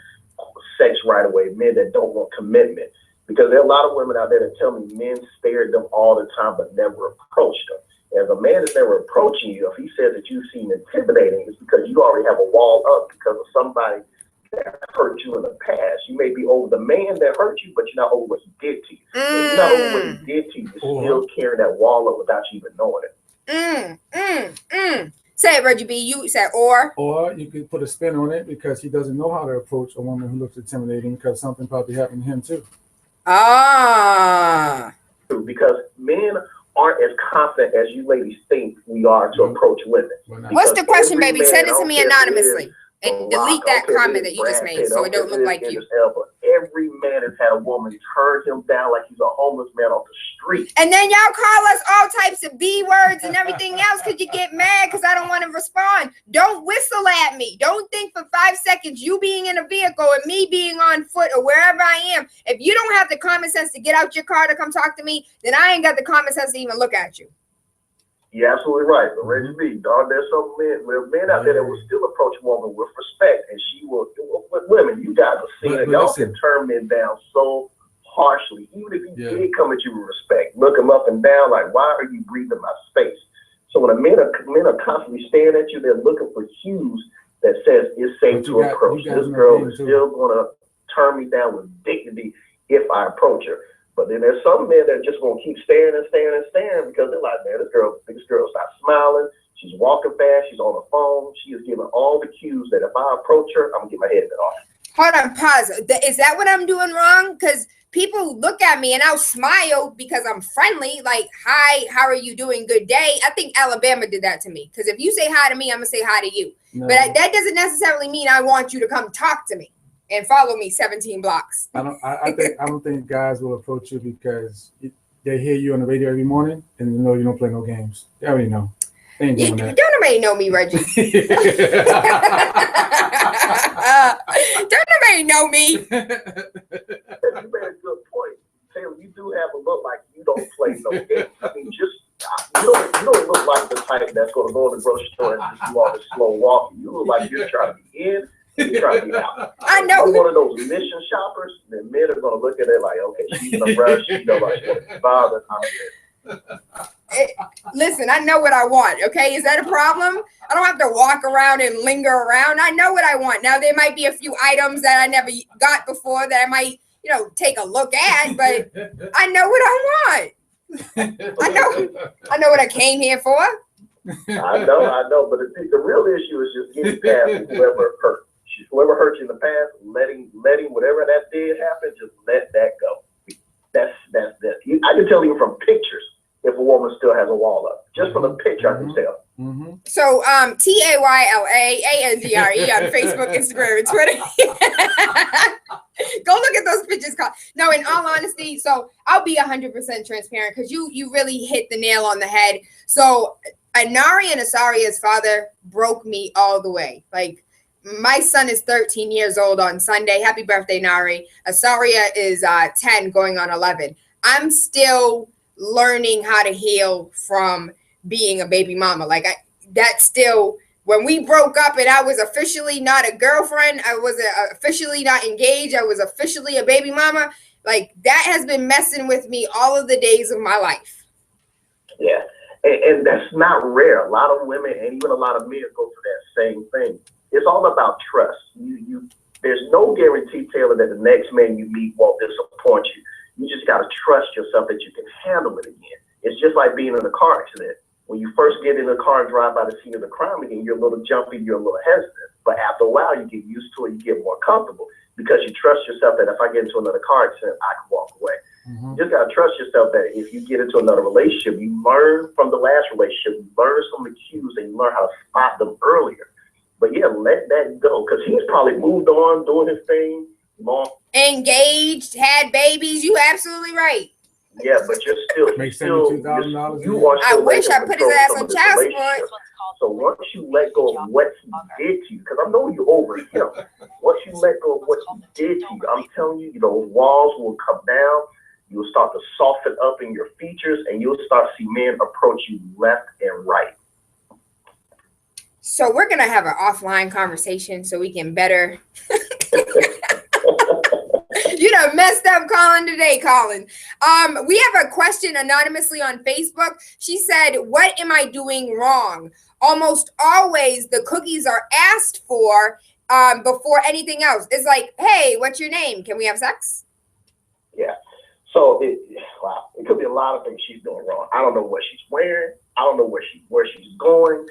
sex right away, men that don't want commitment. Because there are a lot of women out there that tell me men stare at them all the time, but never approach them. As a man is never approaching you, if he says that you seem intimidating, it's because you already have a wall up because of somebody that hurt you in the past. You may be over the man that hurt you, but you're not over what he did to you. If you're not over what he did to you, you're still carrying that wall up without you even knowing it. Say it, Reggie B. You said or? Or you could put a spin on it because he doesn't know how to approach a woman who looks intimidating because something probably happened to him too. Because men aren't as confident as you ladies think we are to approach women. What's the question, baby? Send it to me anonymously. And delete that comment that you just made so it don't look like you. Every man has had a woman turn him down like he's a homeless man off the street. And then y'all call us all types of B words and everything else because you get mad because I don't want to respond. Don't whistle at me. Don't think for 5 seconds you being in a vehicle and me being on foot or wherever I am. If you don't have the common sense to get out your car to come talk to me, then I ain't got the common sense to even look at you. You're absolutely right. But Reggie B, dog, there's some men out there that will still approach a woman with respect, and she will. With women, you guys are seeing y'all can turn men down so harshly, even if he did come at you with respect. Look him up and down, like, why are you breathing my space? So when men are constantly staring at you, they're looking for cues that says it's safe to approach. This girl is still gonna turn me down with dignity if I approach her. But then there's some men that just gonna keep staring and staring and staring because they're like, man, this girl's not smiling. She's walking fast. She's on the phone. She is giving all the cues that if I approach her, I'm gonna get my head bit off. Hold on, pause. Is that what I'm doing wrong? Because people look at me and I'll smile because I'm friendly. Like, hi, how are you doing? Good day. I think Alabama did that to me. Because if you say hi to me, I'm gonna say hi to you. No. But that doesn't necessarily mean I want you to come talk to me. and follow me 17 blocks. I don't think guys will approach you because they hear you on the radio every morning and they know you don't play no games. They already know. They ain't doing that. Don't nobody know me, Reggie. Don't nobody know me. You made a good point. Taylor, you do have a look like you don't play no games. I mean, you don't look like the type that's going to go in the grocery store and just do all this slow walking. You look like you're trying to be in and you're trying to be out. I know. You're one of those mission shoppers, and men are going to look at it like, okay, she's in a rush. She knows like she's bothered. Listen, I know what I want. Okay, is that a problem? I don't have to walk around and linger around. I know what I want. Now there might be a few items that I never got before that I might, take a look at, but I know what I want. I know what I came here for. I know, but the real issue is just getting past whoever hurt you in the past, letting whatever that did happen, just let that go. That's I can tell you from pictures if a woman still has a wall up. Just from the picture, I can tell. Mm-hmm. So TaylaAndre on Facebook, Instagram, and Twitter. Go look at those pictures. No, in all honesty, so I'll be 100% transparent because you really hit the nail on the head. So Inari and Asaria's father broke me all the way. Like, my son is 13 years old on Sunday. Happy birthday, Nari. Asaria is 10 going on 11. I'm still learning how to heal from being a baby mama. Like, that's still, when we broke up and I was officially not a girlfriend, I was officially not engaged, I was officially a baby mama, like, that has been messing with me all of the days of my life. Yeah, and that's not rare. A lot of women and even a lot of men go through that same thing. It's all about trust. There's no guarantee, Taylor, that the next man you meet won't disappoint you. You just got to trust yourself that you can handle it again. It's just like being in a car accident. When you first get in the car and drive by the scene of the crime again, you're a little jumpy, you're a little hesitant. But after a while, you get used to it, you get more comfortable because you trust yourself that if I get into another car accident, I can walk away. Mm-hmm. You just got to trust yourself that if you get into another relationship, you learn from the last relationship, you learn some of the cues, and you learn how to spot them earlier. But yeah, let that go because he's probably moved on, doing his thing. Engaged, had babies. You absolutely right. Yeah, but you're still $72,000. I wish I put his ass on child support. So once you let go of what he did to you, because I know you're over him. Once you let go of what he did to you, I'm telling you, those walls will come down. You'll start to soften up in your features, and you'll start to see men approach you left and right. So we're gonna have an offline conversation so we can better. You done messed up Colin today, Colin. We have a question anonymously on Facebook. She said, "What am I doing wrong? Almost always the cookies are asked for before anything else. It's like, hey, what's your name? Can we have sex?" Yeah. So it could be a lot of things she's doing wrong. I don't know what she's wearing. I don't know where she's going.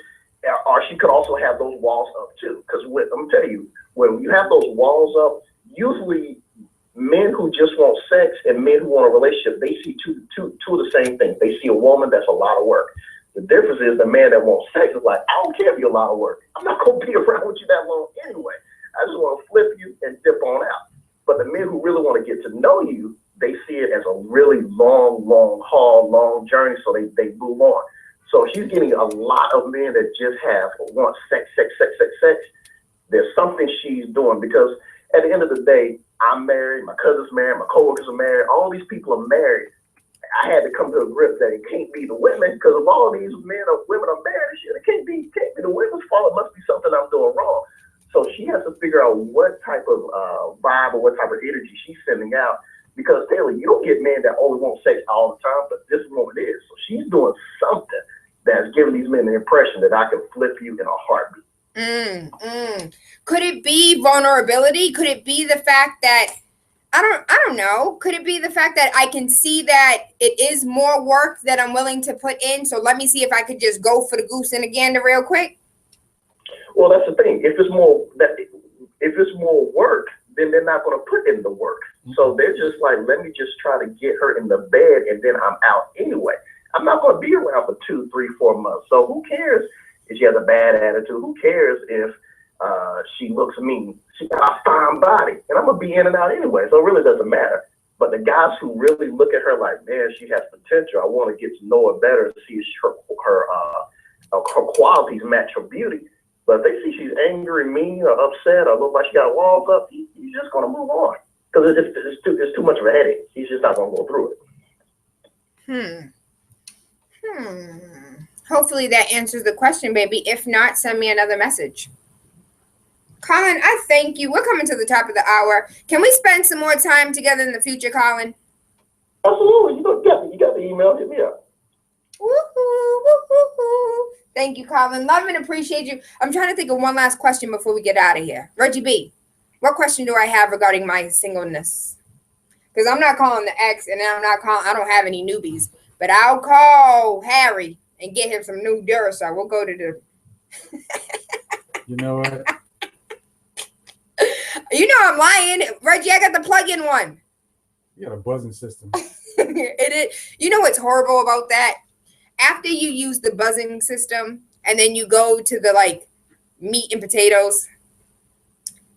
Or she could also have those walls up too. Because I'm gonna tell you, when you have those walls up, usually men who just want sex and men who want a relationship, they see two of the same things. They see a woman that's a lot of work. The difference is the man that wants sex is like, I don't care if you're a lot of work. I'm not gonna be around with you that long anyway. I just want to flip you and dip on out. But the men who really want to get to know you, they see it as a really long haul, long journey, so they move on. So she's getting a lot of men that just want sex. There's something she's doing because at the end of the day, I'm married, my cousin's married, my coworkers are married, all these people are married. I had to come to a grip that it can't be the women because if all these men or women are married and shit, it can't be the women's fault. It must be something I'm doing wrong. So she has to figure out what type of vibe or what type of energy she's sending out. Because Taylor, you don't get men that only want sex all the time, but this woman is. So she's doing something that's giving these men the impression that I can flip you in a heartbeat. Could it be vulnerability? Could it be the fact that I don't know. Could it be the fact that I can see that it is more work that I'm willing to put in? So let me see if I could just go for the goose and the gander real quick. Well, that's the thing. If it's more work, then they're not going to put in the work. So they're just like, let me just try to get her in the bed and then I'm out anyway. I'm not going to be around for 2, 3, 4 months. So who cares if she has a bad attitude? Who cares if she looks mean. She got a fine body, and I'm gonna be in and out anyway, so it really doesn't matter. But the guys who really look at her like, man, she has potential. I want to get to know her better to see if her qualities match her beauty. But if they see she's angry, mean, or upset, or look like she got walls up, he's just gonna move on because it's too much of a headache. He's just not gonna go through it. Hopefully that answers the question, baby. If not, send me another message. Colin, I thank you. We're coming to the top of the hour. Can we spend some more time together in the future, Colin? Absolutely. You got the email. Hit me up. Woo-hoo, woo-hoo-hoo. Thank you, Colin. Love and appreciate you. I'm trying to think of one last question before we get out of here. Reggie B, what question do I have regarding my singleness? Because I'm not calling the ex, and I don't have any newbies. But I'll call Harry and get him some new Duracell. We'll go to the... You know what? You know I'm lying. Reggie, I got the plug-in one. You got a buzzing system. You know what's horrible about that? After you use the buzzing system and then you go to the like meat and potatoes,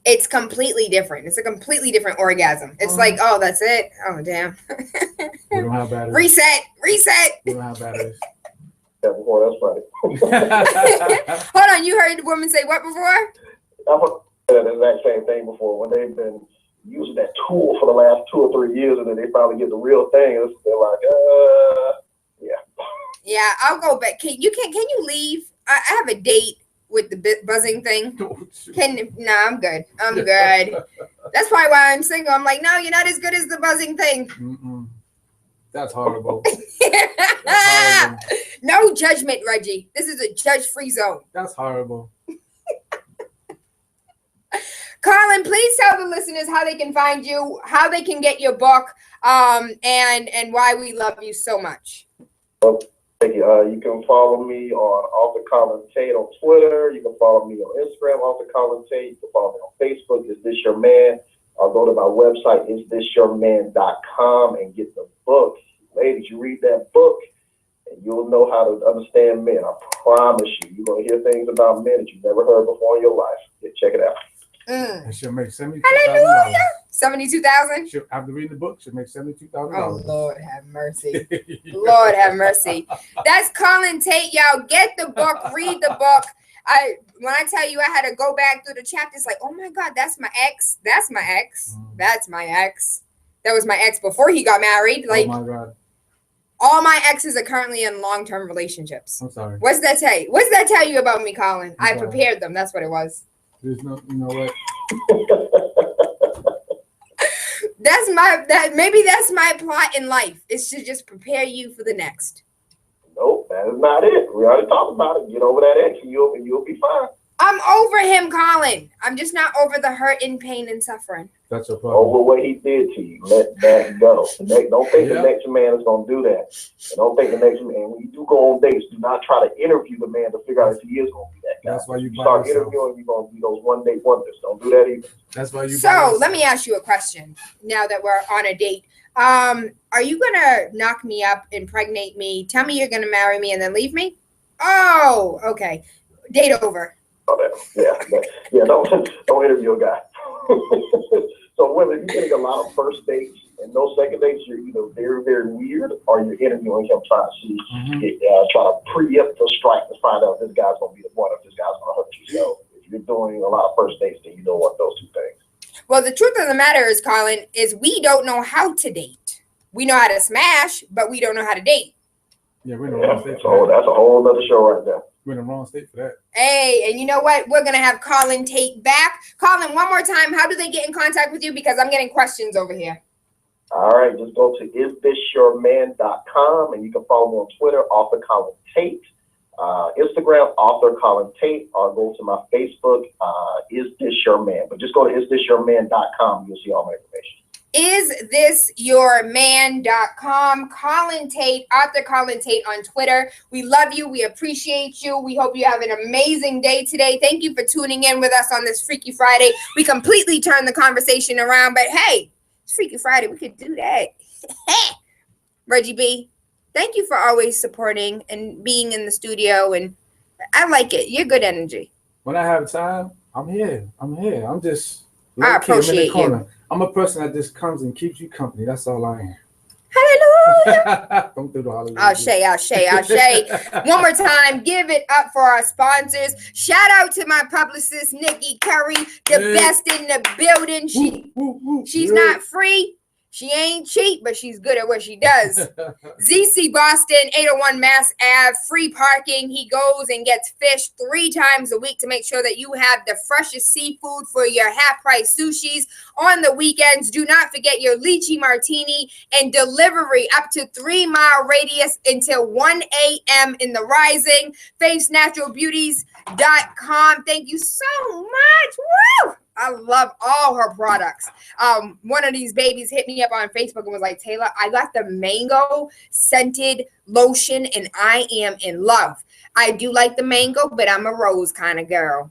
it's completely different. It's a completely different orgasm. It's like, oh, that's it. Oh, damn. We don't have batteries. Reset. We don't have batteries. Yeah, before that's funny. Hold on, you heard the woman say what before? The exact same thing before when they've been using that tool for the last 2 or 3 years, and then they finally get the real thing. They're like, yeah, I'll go back. Can you leave? I have a date with the buzzing thing. I'm good. I'm good. That's probably why I'm single. I'm like, no, you're not as good as the buzzing thing. That's horrible. That's horrible. No judgment, Reggie. This is a judge-free zone. That's horrible. Colin, please tell the listeners how they can find you, how they can get your book, and why we love you so much. Thank you. You can follow me on Author Colin Tate on Twitter. You can follow me on Instagram, Author Colin Tate. You can follow me on Facebook, Is This Your Man? I'll go to my website, isthisyourman.com, and get the book. Ladies, you read that book, and you'll know how to understand men. I promise you. You're going to hear things about men that you've never heard before in your life. Yeah, check it out. And she'll make $72,000. Hallelujah. 72,000. After reading the book, she'll make $72,000. Oh, Lord have mercy. Lord have mercy. That's Colin Tate, y'all. Get the book. Read the book. When I tell you I had to go back through the chapters, like, oh my God, that's my ex. That's my ex. That's my ex. That was my ex before he got married. Like, oh my God. All my exes are currently in long-term relationships. I'm sorry. What's that tell you? What's that tell you about me, Colin? I prepared them. That's what it was. There's no, you know what? Maybe that's my plot in life. It's to just prepare you for the next. Nope, that is not it. We already talked about it. Get over that ex and you'll be fine. I'm over him, Colin. I'm just not over the hurt and pain and suffering. That's a problem. Over what he did to you. Let that go. Don't think the next man is going to do that. And don't think the next man, when you do go on dates, do not try to interview the man to figure out if he is going to be that guy. That's why you start interviewing, you're going to be those one-date wonders. Don't do that either. That's why you. So let me ask you a question now that we're on a date. Are you going to knock me up, impregnate me, tell me you're going to marry me, and then leave me? Oh, okay. Date over. Yeah, don't interview a guy. So women, you're getting a lot of first dates and no second dates. You're either very, very weird, or you're interviewing him trying to see, try to preempt the strike to find out if this guy's gonna be the one, if this guy's gonna hurt you. So if you're doing a lot of first dates, then you don't want those two things. Well, the truth of the matter is, Colin, is we don't know how to date. We know how to smash, but we don't know how to date. Yeah, we're in the wrong state. So that's a whole other show right there. We're in the wrong state for that. Hey, and you know what? We're going to have Colin Tate back. Colin, one more time, how do they get in contact with you? Because I'm getting questions over here. All right, just go to isthisyourman.com, and you can follow me on Twitter, Author Colin Tate, Instagram, Author Colin Tate, or go to my Facebook, Is This Your Man? But just go to isthisyourman.com, you'll see all my information. isthisyourman.com. Colin Tate, Author Colin Tate on Twitter. We love you. We appreciate you. We hope you have an amazing day today. Thank you for tuning in with us on this Freaky Friday. We completely turned the conversation around, but hey, it's Freaky Friday. We could do that. Reggie B, thank you for always supporting and being in the studio, and I like it. You're good energy. When I have time, I'm here. I'm just. I appreciate you. I'm a person that just comes and keeps you company. That's all I am. Hallelujah. Don't do the hallelujah. Ashay. One more time, give it up for our sponsors. Shout out to my publicist, Nikki Curry, the best in the building. She's not free. She ain't cheap, but she's good at what she does. ZC Boston, 801 Mass Ave, free parking. He goes and gets fish 3 times a week to make sure that you have the freshest seafood for your half-price sushis. On the weekends, do not forget your lychee martini and delivery up to 3-mile radius until 1 a.m. in the rising. FaceNaturalBeauties.com. Thank you so much. Woo! I love all her products. One of these babies hit me up on Facebook and was like, Tayla, I got the mango scented lotion and I am in love. I do like the mango, but I'm a rose kind of girl.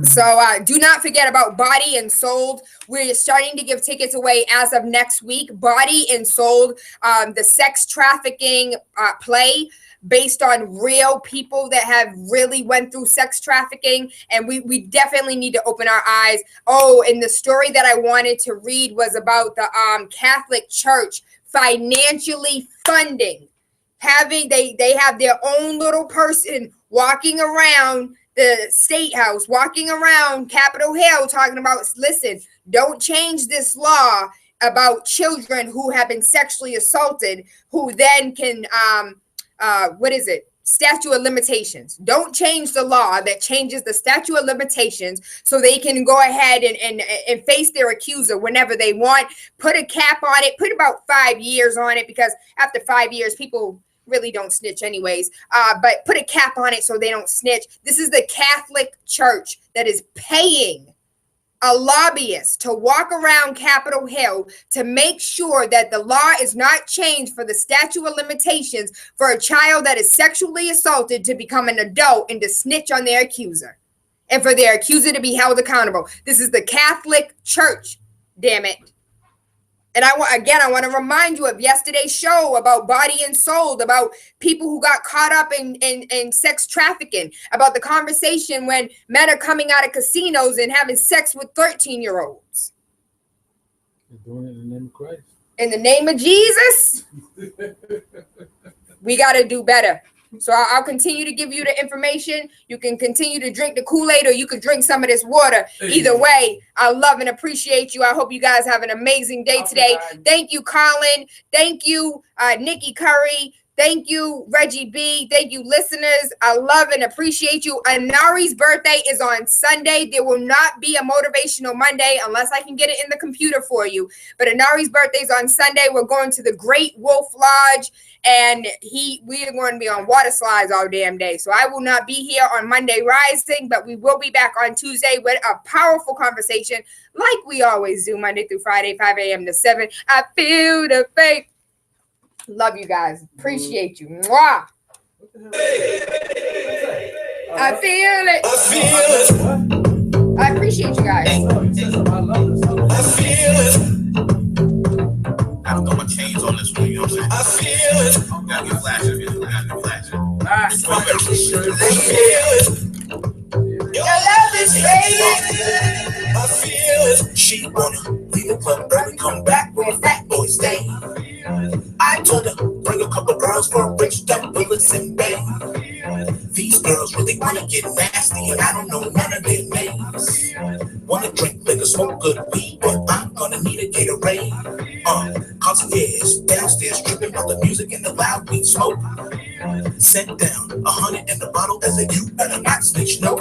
So do not forget about Body and Sold. We're starting to give tickets away as of next week. Body and Sold, the sex trafficking play based on real people that have really went through sex trafficking. And we definitely need to open our eyes. Oh, and the story that I wanted to read was about the Catholic Church financially funding. They have their own little person walking around the state house, walking around Capitol Hill talking about, listen, don't change this law about children who have been sexually assaulted, who then can, statute of limitations. Don't change the law that changes the statute of limitations so they can go ahead and face their accuser whenever they want. Put a cap on it, put about 5 years on it, because after 5 years, people really don't snitch anyways, but put a cap on it so they don't snitch. This is the Catholic Church that is paying a lobbyist to walk around Capitol Hill to make sure that the law is not changed for the statute of limitations for a child that is sexually assaulted to become an adult and to snitch on their accuser, and for their accuser to be held accountable. This is the Catholic Church, damn it. And I want to remind you of yesterday's show about Body and Soul, about people who got caught up in sex trafficking, about the conversation when men are coming out of casinos and having sex with 13-year-olds. They're doing it in the name of Christ. In the name of Jesus, we got to do better. So I'll continue to give you the information. You can continue to drink the Kool-Aid, or you can drink some of this water. Either way, I love and appreciate you. I hope you guys have an amazing day today. Thank you, Colin. Thank you, Nikki Curry. Thank you, Reggie B. Thank you, listeners. I love and appreciate you. Anari's birthday is on Sunday. There will not be a Motivational Monday unless I can get it in the computer for you. But Anari's birthday is on Sunday. We're going to the Great Wolf Lodge, and we are going to be on water slides all damn day. So I will not be here on Monday Rising, but we will be back on Tuesday with a powerful conversation like we always do, Monday through Friday, 5 a.m. to 7. I feel the faith. Love you guys. Appreciate you. Mwah. I feel it. I appreciate you guys. I feel it. I don't throw my chains on this one, you know what I'm saying? I feel it. Gotta get flashing. I feel it. Your love is fading. I feel it. She wanna leave the club early, come back with a fat boy stay. I told her, bring a couple girls for rich dumb bullets and bang. These girls really wanna get nasty, and I don't know none of their names. Wanna drink liquor, smoke good weed, but I'm gonna need a Gatorade. Concierge downstairs tripping about the music and the loud weed smoke. Set down 100 in the bottle as a you better not snitch, no.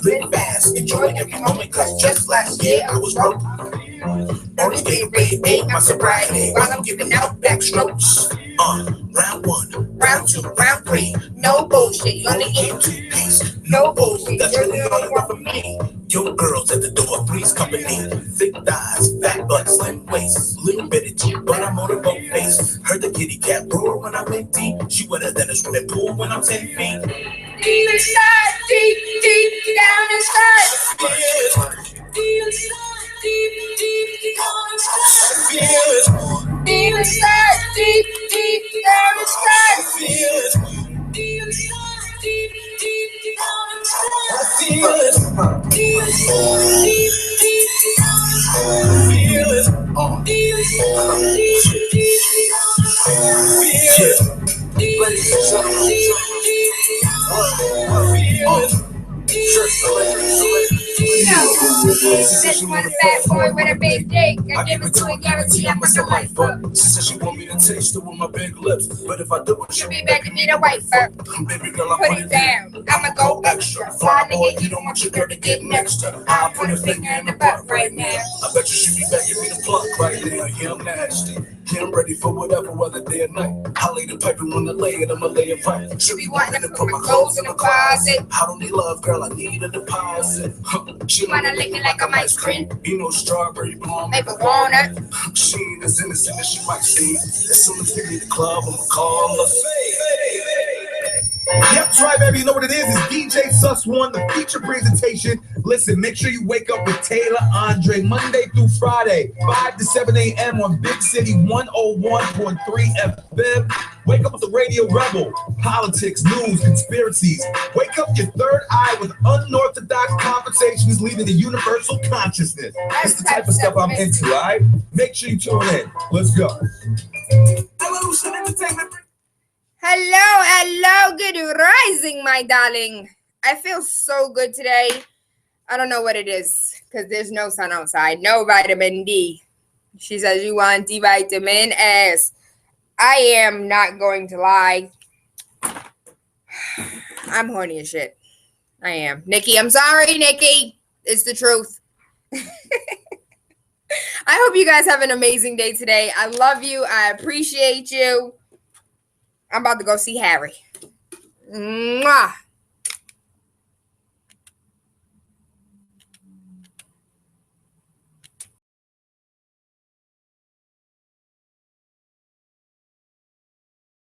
Live fast, enjoy every moment, cause just last year I was broke. Orange Gatorade ain't my sobriety while I'm giving out backstrokes. Round 1, round 2, round 3, no bullshit, you only get 2 piece. No bullshit, that's really all you want from me. Your girls at the door, Breeze Company. Thick thighs, fat butt, slim waist. Little bit of cheek, but I'm on a boat face. Heard the kitty cat roar when I went deep. She wetter than a swimming pool when I'm 10 feet. Deep inside, deep down inside. Deep inside, deep down inside. I feel it. Deep inside, deep down inside. I feel it. Deep inside, deep down inside. I feel it. feel it. Feel it. This one a fat boy with a big dick. I give it to a guarantee I'm a wife up. She said she want me to taste it with my big lips, but if I do it, She'll be begging me to wife up. baby girl, I Put it down. I'ma go extra. Fly nigga, you don't want your girl to get next to. I'll put a finger in the butt right now. I bet you she be begging me to pluck right now. Yeah, I'm nasty. Yeah, I'm ready for whatever, whether day or night. I lay the pipe and when I lay it, I'ma lay it right. She be wanting to put my clothes in the closet. I don't need love, girl, I need a deposit. She wanna lick it like I'm ice cream. You know, strawberry blonde, Maple walnut. she ain't as innocent as she might seem. As soon as we leave the club, I'ma call her. Yep, that's right, baby. You know what it is? It's DJ Sus One, the feature presentation. Listen, make sure you wake up with Tayla Andre Monday through Friday, 5 to 7 a.m. on Big City 101.3 FM. Wake up with the Radio Rebel. Politics, news, conspiracies. Wake up your third eye with unorthodox conversations leading to universal consciousness. That's the type of stuff I'm into, all right? Make sure you tune in. Let's go. Evolution Entertainment. Hello, good rising, my darling. I feel so good today. I don't know what it is because there's no sun outside, no vitamin D. She says you want D vitamin S. I am not going to lie. I'm horny as shit. I am. Nikki, I'm sorry, Nikki. It's the truth. I hope you guys have an amazing day today. I love you. I appreciate you. I'm about to go see Harry. Mwah.